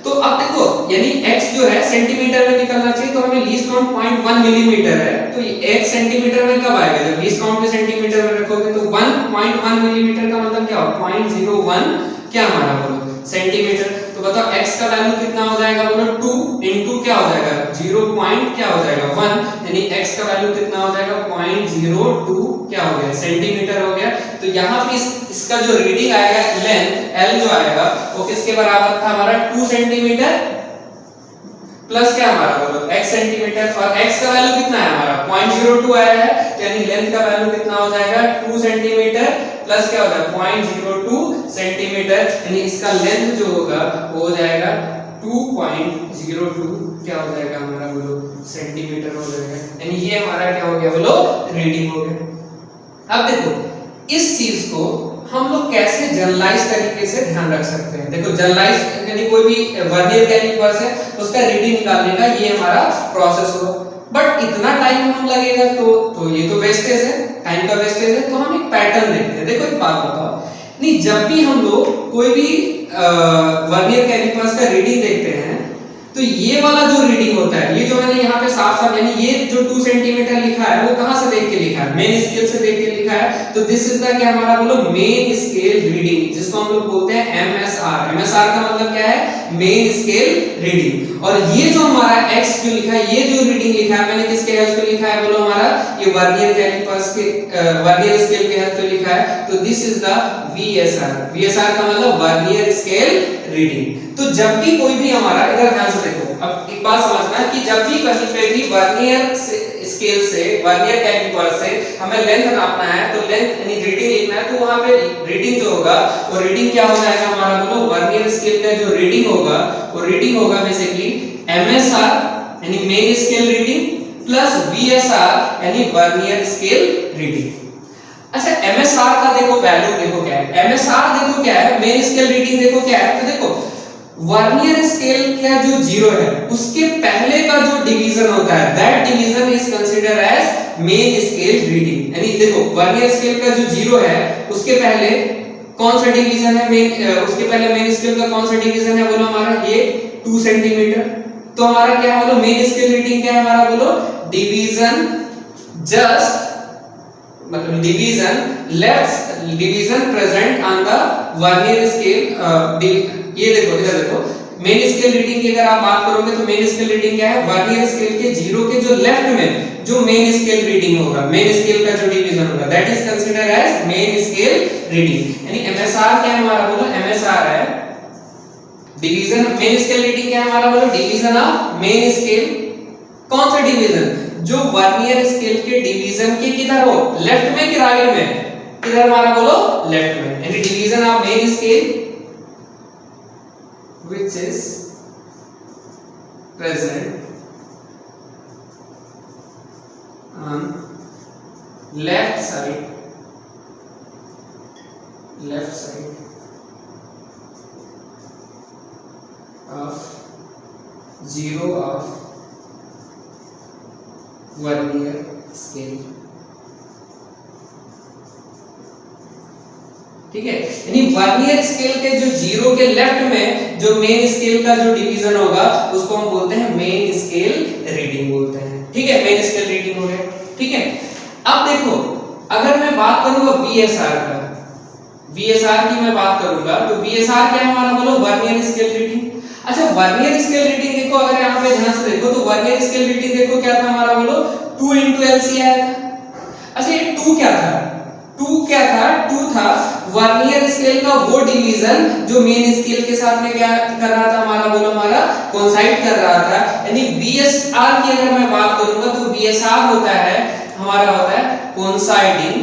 तो अब देखो यानी x जो है सेंटीमीटर में निकलना चाहिए, तो हमें लीस्ट काउंट 0.1 मिलीमीटर है, तो ये x सेंटीमीटर में कब आएगा, जब लीस्ट काउंट में सेंटीमीटर में रखोगे तो 1.1 मिलीमीटर का मतलब क्या हो 0.01 क्या हमारा, बोलो सेंटीमीटर। तो बताओ x का वैल्यू कितना हो जाएगा, बोलो 2 इनटू क्या हो जाएगा 0 क्या हो जाएगा 1, यानी x का वैल्यू कितना हो जाएगा 0.02 क्या हो गया सेंटीमीटर हो गया। तो यहाँ पे इसका जो रीडिंग आएगा लेंथ l जो आएगा वो किसके बराबर था हमारा 2 सेंटीमीटर प्लस क्या हमारा, बोलो x सेंटीमीटर, और x का वैल्यू कितना है हमारा 0.02 आया है, तो यानी लेंथ का वैल्यू कितना हो जाएगा 2 सेंटीमीटर प्लस क्या हो जाएगा 0.02 सेंटीमीटर, यानी इसका लेंथ जो होगा वो हो जाएगा 2.02 क्या हो जाएगा हमारा, बोलो सेंटीमीटर हो जाएगा। यानी ये हमारा क्या हो गया, बोलो रीडिंग हो गया। अब देखो इस चीज को हम लोग कैसे जनरलाइज तरीके से ध्यान रख सकते हैं। देखो जनरलाइज यानी कोई भी वर्नियर कैलिपर्स है उसका रीडिंग निकालने का ये हमारा प्रोसेस हो, बट इतना टाइम हम लगेगा तो ये तो वेस्टेज है, टाइम का वेस्टेज है। तो हम एक पैटर्न देखते हैं। देखो एक बात बताओ, नहीं जब भी हम लोग कोई भी वर्नियर कैलिपर्स का रीडिंग देखते हैं तो ये वाला जो रीडिंग होता होता है, ये जो मैंने यहाँ पे साफ साफ यानी ये जो 2 सेंटीमीटर लिखा है वो कहाँ से देख के लिखा है, मेन स्केल से देख के लिखा है। तो दिस इज द क्या हमारा बोलो मेन स्केल रीडिंग, जिसको हम लोग बोलते हैं एमएसआर। एमएसआर का मतलब क्या है, मेन स्केल रीडिंग। और ये जो हमारा x जो लिखा है, ये जो रीडिंग लिखा है मैंने किसके हेल्प से लिखा है बोलो, हमारा ये वर्नियर कैलिपर्स के वर्नियर स्केल के हेल्प से लिखा है। तो this is the VSR। VSR का मतलब वर्नियर स्केल रीडिंग। तो जब भी कोई भी हमारा, इधर ध्यान से देखो, अब एक बात समझना कि जब भी कहीं पे भी वर्नियर स्केल से वर्नियर कैलिपर से हमें लेंथ नापना है, तो लेंथ यानी रीडिंग लिखना है, तो वहां पे रीडिंग जो होगा वो रीडिंग क्या हो जाएगा हमारा बोलो, वर्नियर स्केल का जो रीडिंग होगा वो रीडिंग होगा बेसिकली MSR यानी main scale reading plus VSR यानी वर्नियर स्केल रीडिंग। अच्छा MSR का देखो वैल्यू देखो क्या है, MSR देखो क्या है, मेन स्केल रीडिंग देखो क्या है। तो देखो वर्नियर स्केल का जो 0 है उसके पहले का जो डिवीजन होता है that division is consider as main scale reading. यानी देखो वर्नियर स्केल का जो 0 है उसके पहले कौन सा डिवीजन है, मेन उसके पहले मेन स्केल का कौन सा डिवीजन है बोलो, हमारा ये 2 सेंटीमीटर। तो हमारा क्या है बोलो, मेन स्केल रीडिंग क्या है हमारा बोलो, डिवीजन जस्ट मतलब division present on the vernier scale. ये देखो इधर देखो, मेन स्केल रीडिंग की अगर आप बात करोगे तो मेन स्केल रीडिंग क्या है, वर्नियर स्केल के 0 के जो लेफ्ट में जो मेन स्केल रीडिंग होगा, मेन स्केल का जो डिवीजन होगा that is consider as main scale reading. यानी MSR क्या है हमारा बोलो, MSR है डिवीजन, मेन स्केल रीडिंग क्या है हमारा बोलो, डिवीजन ऑफ मेन स्केल। कौन सा डिवीजन, जो वर्नियर स्केल के डिवीजन के किधर हो, लेफ्ट में कि राइट में, किधर हमारा बोलो लेफ्ट में। यानी division of main scale which is present on left side of 0 of vernier scale. ठीक है, यानी वर्नियर स्केल के जो 0 के लेफ्ट में जो मेन स्केल का जो डिवीजन होगा उसको हम बोलते हैं मेन स्केल रीडिंग बोलते हैं। ठीक है, मेन स्केल रीडिंग हो गया। ठीक है, अब देखो अगर मैं बात करूंगा VSR का, VSR की मैं बात करूंगा तो VSR क्या है हमारा बोलो, वर्नियर स्केल रीडिंग। अच्छा वर्नियर स्केल रीडिंग देखो, अगर यहाँ पे ध्यान से देखो तो वर्नियर स्केल रीडिंग देखो क्या था हमारा बोलो, 2 into LC आया था। अच्छा ये 2 क्या था, 2 था वर्नियर स्केल का वो डिवीजन जो मेन स्केल के साथ में क्या कर रहा था हमारा बोलो, हमारा कोइंसाइड कर रहा था। यानी VSR की अगर मैं बात करूंगा तो VSR होता है हमारा होता है कोइंसाइडिंग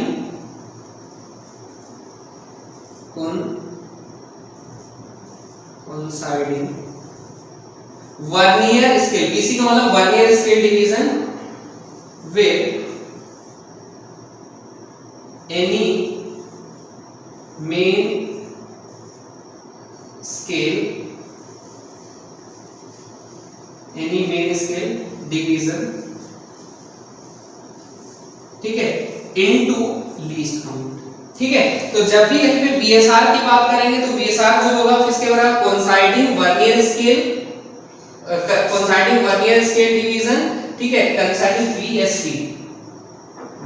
वर्नियर स्केल, किसी का मतलब vernier scale division with any main scale division, ठीक है, into least count। ठीक है, तो जब भी कहीं पे VSR की बात करेंगे तो VSR जो होगा किसके बराबर, कोइंसाइडिंग वर्नियर स्केल डिवीजन। ठीक है, coinciding VSD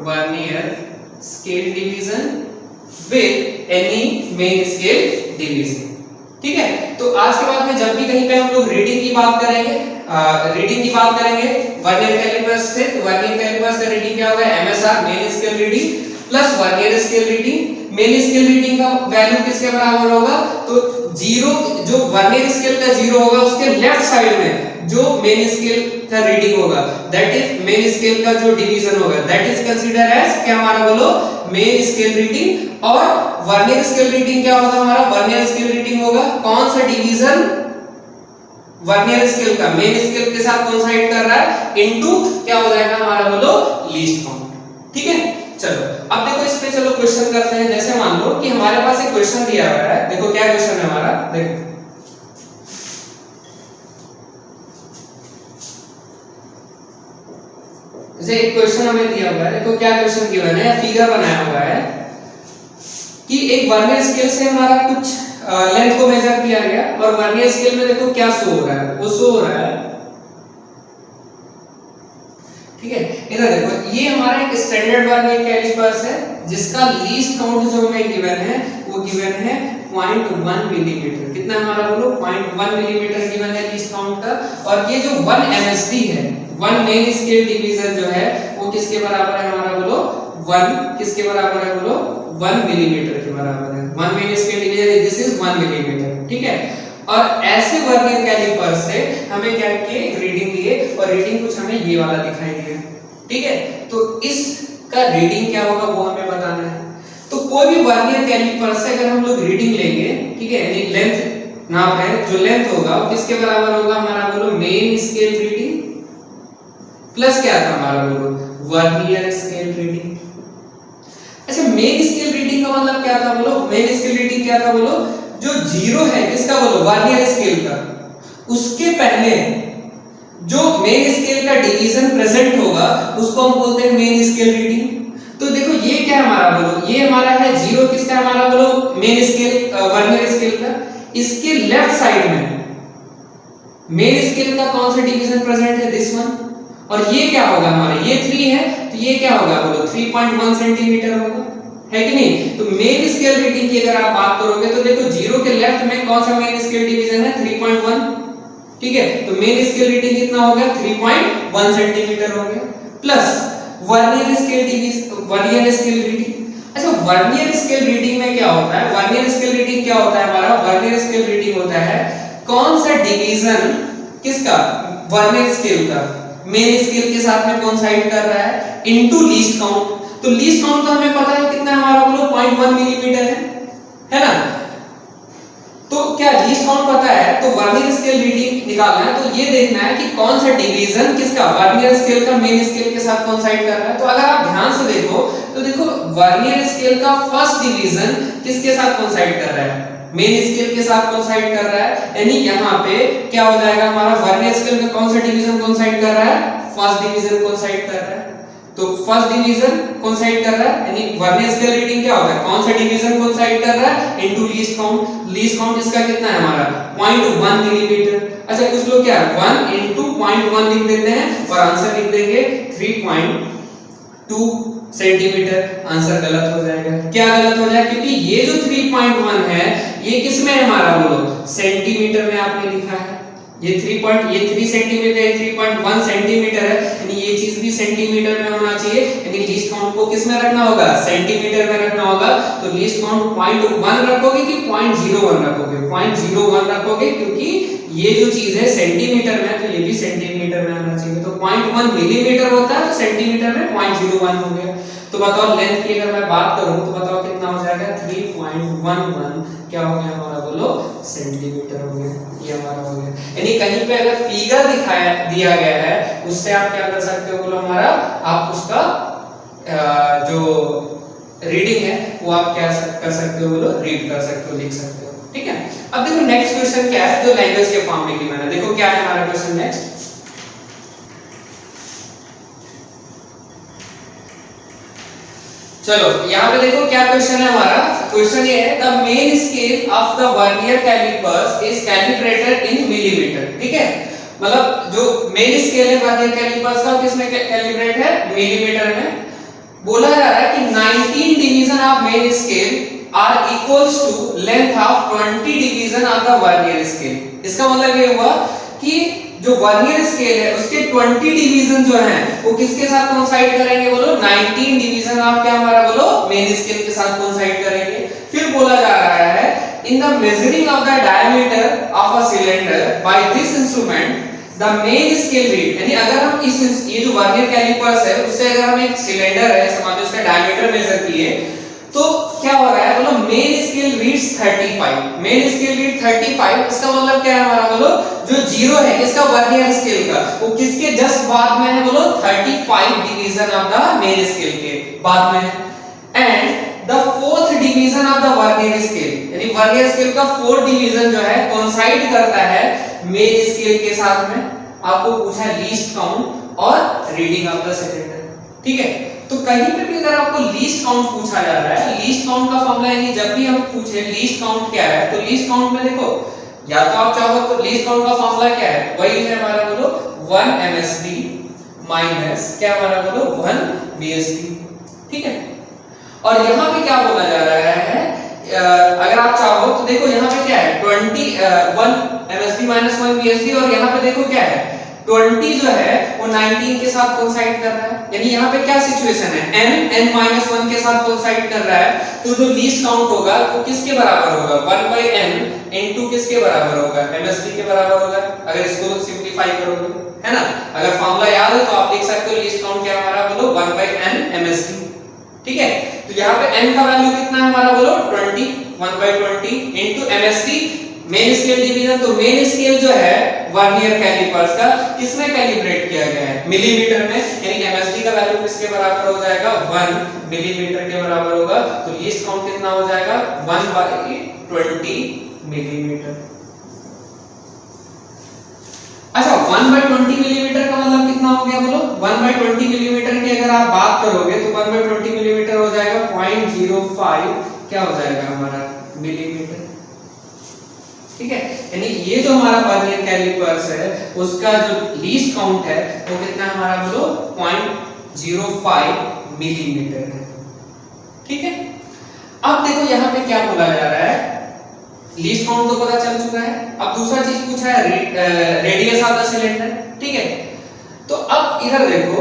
vernier scale division with any main scale division. ठीक है, तो आज के बाद में जब भी कहीं पे हम लोग रीडिंग की बात करेंगे वर्नियर कैलिपर्स से, तो वर्नियर कैलिपर्स का रीडिंग क्या होगा, MSR main scale reading plus vernier scale reading. Main scale reading का वैल्यू किसके बराबर होगा, तो 0 जो वर्नियर स्केल का 0 होगा उसके लेफ्ट साइड में जो मेन स्केल का रीडिंग होगा दैट इज मेन स्केल का जो डिवीजन होगा दैट इज कंसीडर एज क्या हमारा बोलो, मेन स्केल रीडिंग। और वर्नियर स्केल रीडिंग क्या होगा हमारा, वर्नियर स्केल रीडिंग होगा कौन सा डिवीजन वर्नियर स्केल का मेन स्केल के साथ कोइंसाइड कर रहा है इनटू क्या हो जाएगा हमारा बोलो, लीस्ट काउंट। ठीक है, चलो अब देखो इस पे चलो क्वेश्चन करते हैं। जैसे मान लो कि हमारे पास एक क्वेश्चन दिया हुआ है, देखो क्या क्वेश्चन है हमारा, देखो जैसे एक क्वेश्चन हमें दिया हुआ है, देखो क्या क्वेश्चन गिवन है या फिगर बनाया हुआ है कि एक वर्नियर स्केल से हमारा कुछ लेंथ को मेजर किया गया और वर्नियर स्केल में देखो क्या शो हो रहा है, वो शो हो रहा है ठीक है। इधर देखो ये हमारा एक स्टैंडर्ड वर्नियर कैलिपर्स है जिसका लीस्ट काउंट जो हमें गिवन है वो गिवन है 0.1 मिलीमीटर। कितना हमारा बोलो 0.1 मिलीमीटर गिवन है लीस्ट काउंट का। और ये जो 1 एमएसडी है, 1 मेन स्केल डिवीजन जो है वो किसके बराबर है हमारा बोलो 1 किसके बराबर है बोलो 1 मिलीमीटर के बराबर है। 1 main scale division this is 1 millimetre, ठीक है। और ऐसे वर्नियर कैलिपर से हमें क्या किए रीडिंग लिए और रीडिंग कुछ हमें ये वाला दिखाई दिया, ठीक है। तो इसका रीडिंग क्या होगा वो हमें बताना है। तो कोई भी वर्नियर कैलिपर से अगर हम लोग रीडिंग लेंगे, ठीक है, यानी लेंथ नाप रहे हैं, जो लेंथ होगा वो किसके बराबर होगा हमारा बोलो मेन स्केल रीडिंग प्लस क्या था हमारा बोलो वर्नियर स्केल रीडिंग। अच्छा मेन स्केल रीडिंग का मतलब क्या था बोलो, मेन स्केल रीडिंग क्या था बोलो, जो जीरो है किसका बोलो वर्नियर स्केल का, उसके पहले जो मेन स्केल का डिवीजन प्रेजेंट होगा उसको हम बोलते हैं मेन स्केल रीडिंग। तो देखो ये क्या है हमारा बोलो, ये हमारा है जीरो किसका हमारा बोलो मेन स्केल वर्नियर स्केल का। इसके लेफ्ट साइड में मेन स्केल का कौन सा डिवीजन प्रेजेंट है दिस वन। और ये क्या होगा हमारा ये 3 है तो ये क्या होगा बोलो 3.1 सेंटीमीटर होगा, है कि नहीं। तो मेन स्केल रीडिंग की अगर आप बात करोगे तो देखो जीरो के लेफ्ट में कौन सा मेन स्केल डिवीजन है 3.1, ठीक है। तो मेन स्केल रीडिंग कितना हो गया 3.1 सेंटीमीटर हो गया plus vernier scale division vernier scale reading. अच्छा वर्नियर स्केल रीडिंग में क्या होता है, वर्नियर स्केल रीडिंग क्या होता है हमारा, वर्नियर स्केल रीडिंग होता है कौन सा डिवीजन किसका वर्नियर स्केल का मेन स्केल के साथ में कोइंसाइड कर रहा है इनटू लीस्ट काउंट। तो लीस्ट काउंट तो हमें पता है कितना हमारा बोलो 0.1 मिलीमीटर है ना। तो क्या लीस्ट काउंट पता है तो वर्नियर स्केल रीडिंग निकालना है, तो ये देखना है कि कौन सा डिवीजन किसका वर्नियर स्केल का मेन स्केल के साथ कोइंसाइड कर रहा है। तो अगर आप ध्यान से देखो तो देखो वर्नियर स्केल का फर्स्ट डिवीजन किसके साथ कोइंसाइड कर रहा है मेन स्केल के साथ कोइंसाइड कर रहा है, यानी यहाँ पे क्या हो जाएगा हमारा वर्नियर स्केल का कौन सा डिवीजन कोइंसाइड कर रहा है फर्स्ट डिवीजन कोइंसाइड कर रहा है। तो फर्स्ट डिवीजन कोइंसाइड कर रहा है यानी वर्नियर स्केल रीडिंग क्या होता है कौन सा डिवीजन कोइंसाइड कर रहा है into least count. Least count इसका कितना है हमारा 0.1 मिलीमीटर। अच्छा कुछ लोग क्या 1 इनटू 0.1 लिख देते हैं और आंसर लिख देंगे 3.2 सेंटीमीटर। आंसर गलत हो जाएगा। क्या गलत हो जाएगा क्योंकि ये जो 3.1 है ये किस में है हमारा बोलो सेंटीमीटर में आपने लिखा है। ये 3 सेंटीमीटर है 3.1 सेंटीमीटर है यानी ये चीज भी सेंटीमीटर में होना चाहिए, यानी लीस्ट काउंट को किस में रखना होगा सेंटीमीटर में रखना होगा। तो लीस्ट काउंट 0.1 रखोगे कि 0.01 रखोगे 0.01 रखोगे क्योंकि ये जो चीज है सेंटीमीटर में तो ये भी सेंटीमीटर में आना चाहिए। तो 0.1 मिलीमीटर होता है तो सेंटीमीटर में 0.01 हो गया। तो बताओ लेंथ की अगर मैं बात करूं तो बताओ कितना हो जाएगा 3.11 क्या हो गया हमारा बोलो सेंटीमीटर हो गया, ये हमारा हो गया। यानी कहीं पे अगर फिगर दिया गया है उससे आप क्या कर सकते हो बोलो हमारा आप उसका जो रीडिंग है वो आप क्या कर सकते हो बोलो रीड कर सकते हो लिख सकते हो, ठीक है। अब देखो नेक्स्ट क्वेश्चन क्या है जो लैंग्वेज के फॉर्म में गिवन है। देखो क्या है हमारा क्वेश्चन नेक्स्ट। चलो यहाँ पे देखो क्या क्वेश्चन है हमारा। क्वेश्चन ये है the main scale of the vernier callipers is calibrated in millimetre, ठीक है। मतलब जो मेन स्केल है वर्नियर कैलिपर्स का किसमें कैलिब्रेट है मिलीमीटर में। बोला जा रहा है कि 19 division of main scale are equals to length of 20 division of the vernier scale. इसका मतलब ये हुआ कि जो वर्नियर स्केल है उसके 20 डिवीजन जो हैं वो किसके साथ कोइंसाइड करेंगे बोलो 19 डिवीजन ऑफ क्या हमारा बोलो मेन स्केल के साथ कोइंसाइड करेंगे। फिर बोला जा रहा है in the measuring of the diameter of a cylinder by this instrument the main scale read. यानी अगर हम इस ये जो वर्नियर कैलिपर्स है उससे अगर हम एक सिलेंडर है समझो उसका डायमीटर मेजर किए तो क्या हो रहा है बोलो main scale reads 35। Main scale read 35 इसका मतलब क्या है हमारा बोलो जो जीरो है किसका वर्नियर स्केल का वो किसके जस्ट बाद में है बोलो 35 division of the main scale के बाद में है। And the fourth division of the vernier scale यानी वर्नियर स्केल का फोर्थ डिवीजन जो है कोइंसाइड करता है मेन स्केल के साथ में। आपको पूछा लीस्ट काउंट और रीडिंग ऑफ द सिलेंडर, ठीक है। तो कहीं पे भी अगर आपको लीस्ट काउंट पूछा जा रहा है लीस्ट काउंट का फॉर्मूला यानी जब भी हम पूछे लीस्ट काउंट क्या है तो लीस्ट काउंट में देखो या तो आप चाहो तो लीस्ट काउंट का फॉर्मूला क्या है वही है हमारा बोलो 1 MSD माइनस क्या हमारा बोलो 1 VSD, ठीक है। और यहाँ पे क्या बोला जा रहा है, अगर आप चाहो तो देखो यहाँ पे क्या है 1 MSD माइनस 1 VSD, और यहाँ पे देखो क्या है 20 जो है वो 19 के साथ कोइंसाइड कर रहा है, यानी यहाँ पे क्या सिचुएशन है n माइनस 1 के साथ कोइंसाइड कर रहा है, तो जो लीस्ट काउंट होगा तो किसके बराबर होगा 1/n इनटू किसके बराबर होगा MSD के बराबर होगा, अगर इसको सिंपलीफाई करोगे, है ना। अगर फॉर्मूला याद है तो आप लिख सकते हो लीस्ट काउंट क्या हमारा बोलो 1/n MSD, ठीक है। तो यहाँ पे n का वैल्यू कितना है हमारा बोलो 20, 1/20 into MSD main scale division. तो मेन स्केल जो है वर्नियर कैलिपर्स का किसमें कैलिब्रेट किया गया है मिलीमीटर में, यानी MSD का वैल्यू किसके बराबर हो जाएगा 1 मिलीमीटर के बराबर होगा। तो लीस्ट काउंट कितना हो जाएगा 1/20 मिलीमीटर। अच्छा 1/20 मिलीमीटर का मतलब कितना हो गया बोलो, 1/20 मिलीमीटर की अगर आप बात करोगे तो 1/20 मिलीमीटर हो जाएगा 0.05 क्या हो जाएगा हमारा मिलीमीटर, ठीक है। यानी ये जो हमारा वर्नियर कैलिपर्स है उसका जो लीस्ट काउंट है वो कितना है हमारा बोलो 0.05 मिलीमीटर है, ठीक है। अब देखो यहाँ पे क्या बोला जा रहा है, लीस्ट काउंट तो पता चल चुका है, अब दूसरा चीज पूछा है रेडियस ऑफ द सिलेंडर, ठीक है। तो अब इधर देखो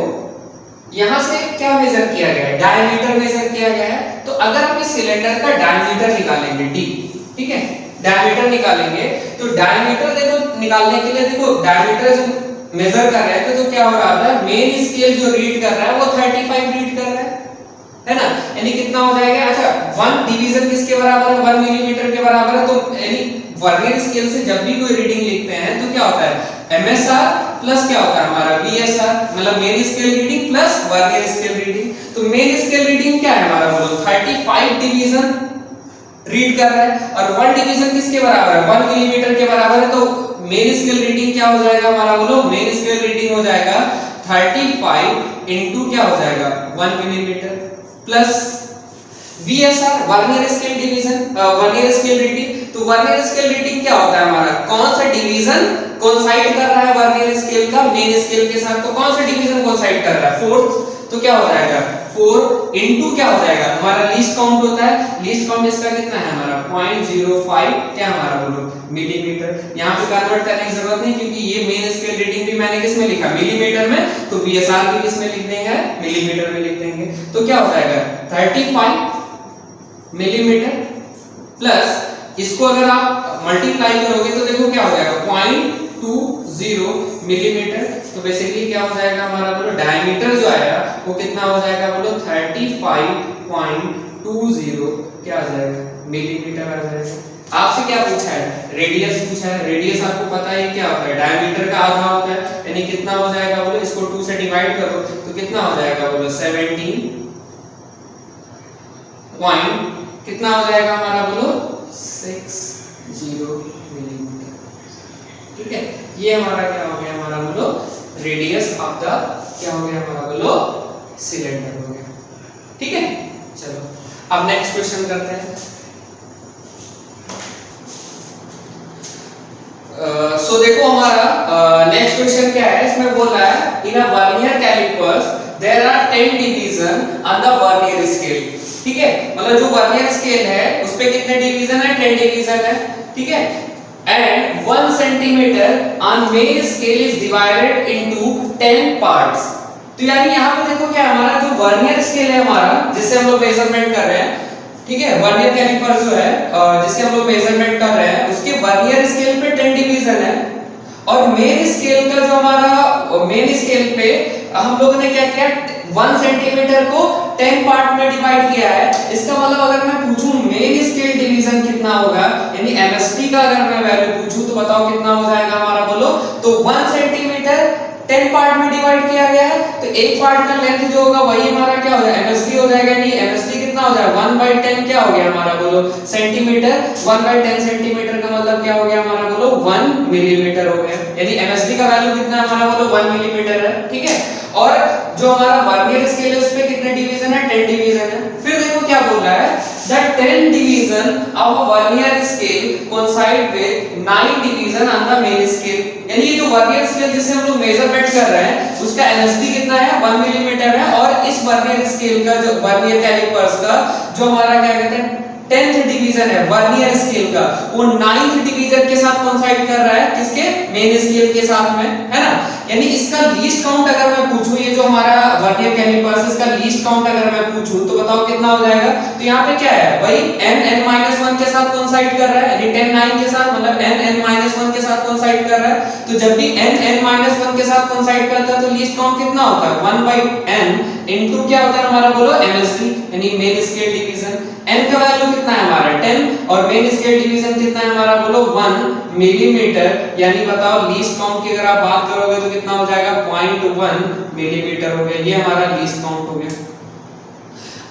यहां से क्या मेजर किया गया है, डायमीटर मेजर किया गया है। तो अगर आप इस सिलेंडर का डायमीटर निकालेंगे d, ठीक है, डायमीटर निकालेंगे तो डायमीटर देखो निकालने के लिए देखो डायमीटर जो मेजर कर रहे हैं तो क्या हो रहा है मेन स्केल जो रीड कर रहा है वो 35 रीड कर रहा है ना, यानी कितना हो जाएगा। अच्छा 1 डिवीजन किसके बराबर है 1 मिलीमीटर के बराबर है, तो यानी वर्नियर स्केल से जब भी कोई रीडिंग लिखते हैं तो क्या होता है MSR प्लस क्या होता है हमारा VSR, मतलब main scale reading plus vernier scale reading. तो मेन स्केल रीडिंग क्या है हमारा बोलो 35 डिवीजन रीड कर रहा है, और 1 डिवीजन किसके बराबर है 1 मिलीमीटर के बराबर है। तो मेन स्केल रीडिंग क्या हो जाएगा हमारा बोलो, मेन स्केल रीडिंग हो जाएगा 35 इनटू क्या हो जाएगा 1 millimetre plus VSR vernier scale division vernier scale reading. तो वर्नियर स्केल रीडिंग क्या होता है हमारा, कौन सा डिवीजन कोइंसाइड कर रहा है वर्नियर स्केल का मेन स्केल के साथ, तो कौन सा डिवीजन कोइंसाइड कर रहा है 4th, तो क्या हो जाएगा 4 इनटू क्या हो जाएगा हमारा लीस्ट काउंट होता है, लीस्ट काउंट इसका कितना है हमारा 0.05 क्या हमारा बोलो मिलीमीटर। यहाँ पे कन्वर्ट करने की जरूरत नहीं क्योंकि ये मेन स्केल रीडिंग भी मैंने किस में लिखा मिलीमीटर में, तो VSR भी किस में लिख देंगे मिलीमीटर में लिख देंगे। तो क्या हो जाएगा 35 मिलीमीटर प्लस इसको अगर आप मल्टीप्लाई करोगे तो देखो क्या हो जाएगा 0.20 मिलीमीटर। तो बेसिकली क्या हो जाएगा हमारा बोलो डायमीटर जो आएगा वो कितना हो जाएगा बोलो 35.20 क्या आ जाएगा मिलीमीटर आ जाएगा। आपसे क्या पूछा है रेडियस पूछा है, रेडियस आपको पता है क्या होता है डायमीटर का आधा होता है, यानी कितना हो जाएगा बोलो इसको 2 से डिवाइड करो तो कितना हो जाएगा बोलो 17 पॉइंट कितना हो जाएगा हमारा बोलो 60 मिलीमीटर, ठीक है। ये हमारा क्या हो गया हमारा बोलो रेडियस ऑफ द क्या हो गया हमारा बोलो सिलेंडर हो गया, ठीक है। चलो अब नेक्स्ट क्वेश्चन करते हैं। सो देखो हमारा नेक्स्ट क्वेश्चन क्या है, इसमें बोल रहा है in uh vernier calipers there are 10 division on the vernier scale, ठीक है। मतलब जो वर्नियर स्केल है उस पे कितने डिवीजन है 10 डिवीजन है, ठीक है। and 1 centimeter on main scale is divided into 10 parts। तो यानी यहाँ पे देखो क्या हमारा जो वर्नियर स्केल है हमारा जिससे हम लोग मेजरमेंट कर रहे हैं, ठीक है, वर्नियर कैलिपर जो है जिससे हम लोग मेजरमेंट कर रहे हैं उसके वर्नियर स्केल पे 10 डिवीजन है, और मेन स्केल का जो हमारा मेन स्केल पे हम लोगों ने क्या किया 1 सेंटीमीटर को 10 पार्ट में डिवाइड किया है। इसका मतलब अगर मैं पूछूं मेन स्केल डिवीजन कितना होगा, यानी MSD का अगर मैं वैल्यू पूछूं तो बताओ कितना हो जाएगा हमारा बोलो। तो 1 सेंटीमीटर 10 पार्ट में डिवाइड किया गया है, तो एक पार्ट का लेंथ जो होगा वही हमारा क्या हो जाएगा MSD हो जाएगा। नहीं MSD कितना हो जाएगा 1/10 क्या हो गया हमारा बोलो सेंटीमीटर, 1/10 सेंटीमीटर का मतलब क्या हो गया हमारा बोलो 1 मिलीमीटर हो गया, यानी MSD का वैल्यू कितना है हमारा बोलो 1 मिलीमीटर है, ठीक है। और जो हमारा वर्नियर स्केल है उस पे कितने डिवीजन है 10 डिवीजन है। फिर देखो क्या बोल रहा है the 10 division of a vernier scale coincide with 9 division on the main scale, यानी ये जो वर्नियर स्केल जिससे हम लोग मेजरमेंट कर रहे हैं उसका एमएसडी कितना है 1 मिलीमीटर है, और इस वर्नियर स्केल का जो वर्नियर कैलिपर्स का जो हमारा क्या कहते हैं 10th डिवीजन है वर्नियर स्केल का, वो 9th डिवीजन के साथ कोइंसाइड कर रहा है, किसके मेन स्केल के साथ में, है ना। यानी इसका लीस्ट काउंट अगर मैं पूछूं, ये जो हमारा वर्नियर कैलिपर्स इसका लीस्ट काउंट अगर मैं पूछूं तो बताओ कितना हो जाएगा। तो यहाँ पे क्या है भाई n के साथ कोइंसाइड कर रहा है, यानी 10 9 के साथ, मतलब n के साथ कोइंसाइड कर रहा है। तो जब भी n के साथ कोइंसाइड करता है तो लीस्ट काउंट कितना होता है 1/n इनटू क्या होता है हमारा बोलो एमएसडी, यानी मेन स्केल डिवीजन। n का वैल्यू कितना है हमारा 10 और मेन स्केल डिवीजन कितना है हमारा बोलो 1 मिलीमीटर, यानी बताओ लीस्ट काउंट की अगर आप बात करोगे तो कितना हो जाएगा 0.1 मिलीमीटर हो गया, ये हमारा लीस्ट काउंट हो गया।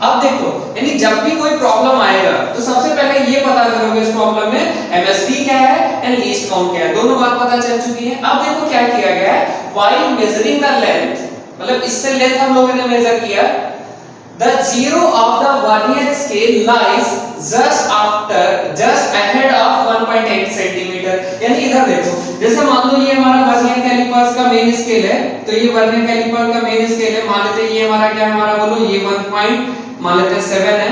अब देखो, यानी जब भी कोई प्रॉब्लम आएगा तो सबसे पहले ये पता करोगे इस प्रॉब्लम में एमएसडी क्या है एंड लीस्ट काउंट क्या है, दोनों बात पता चल चुकी है। अब देखो क्या किया गया है, व्हाइल मेजरिंग द लेंथ, मतलब इससे लेंथ हम लोगों ने मेजर किया, the zero of the vernier scale lies just ahead of 1.8 centimeter। यानी इधर देखो, जैसे मान लो ये हमारा वर्नियर कैलिपर्स का मेन स्केल है, तो ये वर्नियर कैलिपर का मेन स्केल है, मान लेते हैं ये हमारा क्या है हमारा बोलो ये 1.7 है,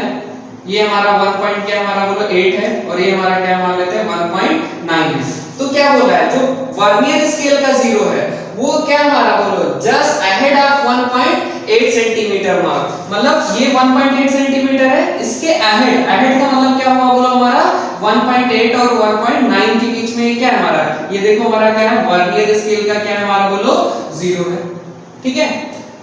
ये हमारा 1. क्या हमारा बोलो 8 है, और ये हमारा क्या मान लेते हैं 1.9 है। तो क्या बोल रहा है जो वर्नियर स्केल का जीरो है वो क्या हमारा बोलो just ahead of 1.8 centimetre mark, मतलब ये 1.8 सेंटीमीटर है, इसके अहेड का मतलब क्या हुआ बोलो हमारा 1.8 और 1.9 के बीच में क्या है हमारा, ये देखो हमारा क्या है वर्नियर स्केल का क्या है हमारा बोलो जीरो है, ठीक है।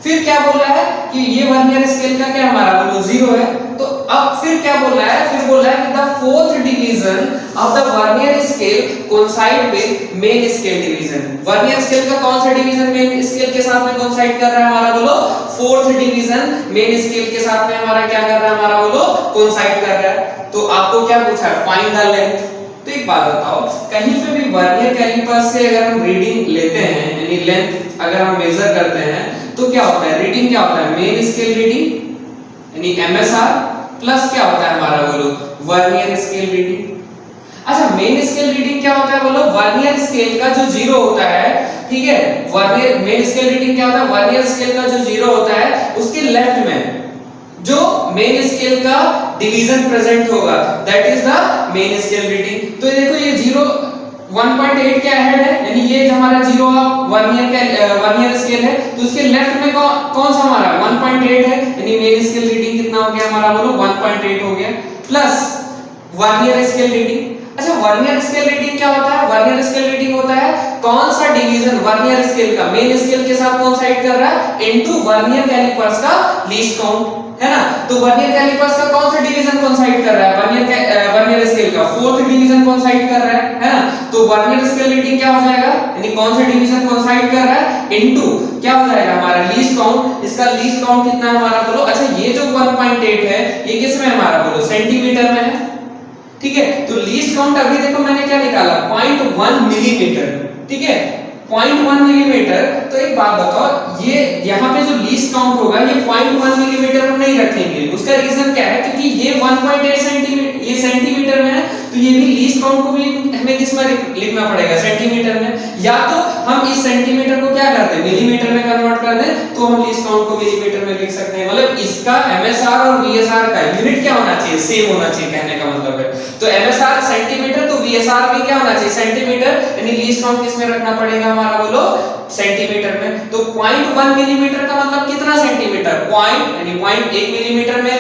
फिर क्या बोल रहा है कि ये वर्नियर स्केल का क्या हमारा बोलो जीरो है, तो अब फिर क्या बोल रहा है, फिर बोल रहा है कि the fourth division of the vernier scale coincide with main scale division. Vernier scale का कौन सा डिवीजन मेन स्केल के साथ में कोइंसाइड कर रहा है हमारा बोलो फोर्थ डिवीजन मेन स्केल के साथ में हमारा क्या कर रहा है हमारा बोलो कोइंसाइड कर रहा है। तो आपको क्या पूछा है फाइंड द लेंथ। तो एक बात बताओ, कहीं पे भी वर्नियर कैलिपर्स से अगर हम रीडिंग लेते हैं यानी लेंथ अगर हम मेजर करते हैं तो क्या होता है, रीडिंग क्या होता है मेन स्केल रीडिंग यानी एमएसआर प्लस क्या होता है हमारा बोलो वर्नियर स्केल रीडिंग। अच्छा मेन स्केल रीडिंग क्या होता है बोलो वर्नियर स्केल का जो जीरो होता है, ठीक है, वर्नियर मेन स्केल रीडिंग क्या होता है वर्नियर स्केल का जो जीरो होता है उसके लेफ्ट में जो मेन स्केल का डिवीजन प्रेजेंट होगा that is the main scale reading. तो देखो ये जीरो 1.8 के अहेड है, यानी ये हमारा जीरो वर्नियर स्केल है, तो उसके लेफ्ट में कौन सा हमारा 1.8 है, यानी मेन स्केल रीडिंग कितना हो गया हमारा बोलो 1.8 हो गया प्लस वर्नियर स्केल रीडिंग। अच्छा वर्नियर स्केल रीडिंग क्या होता है, वर्नियर स्केल रीडिंग होता है कौन सा डिवीजन वर्नियर स्केल का मेन स्केल के साथ कोइंसाइड कर रहा है इनटू वर्नियर कैलिपर्स का लीस्ट काउंट, है ना। तो वर्नियर कैलिपर्स का कौन सा डिवीजन कोइंसाइड कर रहा है वर्नियर स्केल का फोर्थ डिवीजन कोइंसाइड कर रहा है ना। तो वर्नियर स्केल रीडिंग क्या हो जाएगा, यानी कौन सा डिवीजन कोइंसाइड कर रहा है इनटू क्या हो जाएगा हमारा लीस्ट काउंट। इसका लीस्ट काउंट कितना है हमारा बोलो, अच्छा ये जो 1.8 है ये किस में हमारा बोलो सेंटीमीटर में है, ठीक है। तो लीस्ट काउंट अभी देखो मैंने क्या निकाला 0.1 मिलीमीटर, ठीक है 0.1 मिलीमीटर। तो एक बात बताओ ये यहाँ पे जो लीस्ट काउंट होगा ये 0.1 मिलीमीटर हम नहीं रखेंगे, उसका रीजन क्या है क्योंकि ये 1.8 सेंटीमीटर ये सेंटीमीटर में है, तो ये भी लीस्ट काउंट को भी हमें किस में लिखना पड़ेगा सेंटीमीटर में, या तो हम इस सेंटीमीटर को क्या करते हैं मिलीमीटर में कन्वर्ट कर दें तो हम लीस्ट काउंट को मिलीमीटर में लिख सकते हैं। मतलब इसका एमएसआर और वीएसआर का यूनिट क्या होना चाहिए सेम होना चाहिए, कहने का मतलब है। तो एमएसआर सेंटीमीटर तो वीएसआर भी क्या होना चाहिए सेंटीमीटर, यानी लीस्ट काउंट किस में रखना पड़ेगा हमारा बोलो सेंटीमीटर में। तो 0.1 मिलीमीटर का मतलब कितना सेंटीमीटर पॉइंट यानी 0.1 मिलीमीटर में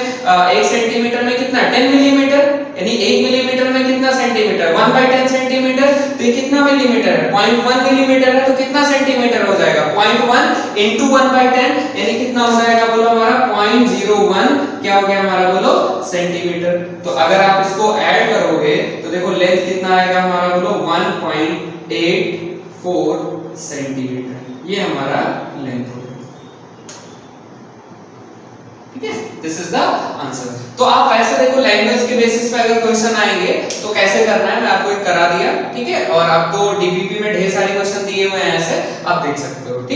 1 सेंटीमीटर में कितना 10 मिलीमीटर, यानी 1 मिलीमीटर में कितना सेंटीमीटर 1/10 सेंटीमीटर। तो ये कितना मिलीमीटर है 0.1 मिलीमीटर है, तो कितना सेंटीमीटर हो जाएगा 0.1 into 1/10 यानी कितना हो जाएगा बोलो हमारा 0.01 क्या हो गया हमारा बोलो सेंटीमीटर। तो अगर आप इसको ऐड करोगे तो देखो लेंथ कितना आएगा हमारा बोलो 1.84 सेंटीमीटर, ये हमारा लेंथ हो गया, ठीक है। This is the answer. तो आप ऐसे देखो लैंग्वेज के बेसिस पे अगर क्वेश्चन आएंगे तो कैसे करना है मैं आपको एक करा दिया, ठीक है। और आपको डीबीपी में ढेर सारे क्वेश्चन दिए हुए हैं ऐसे आप देख सकते हो।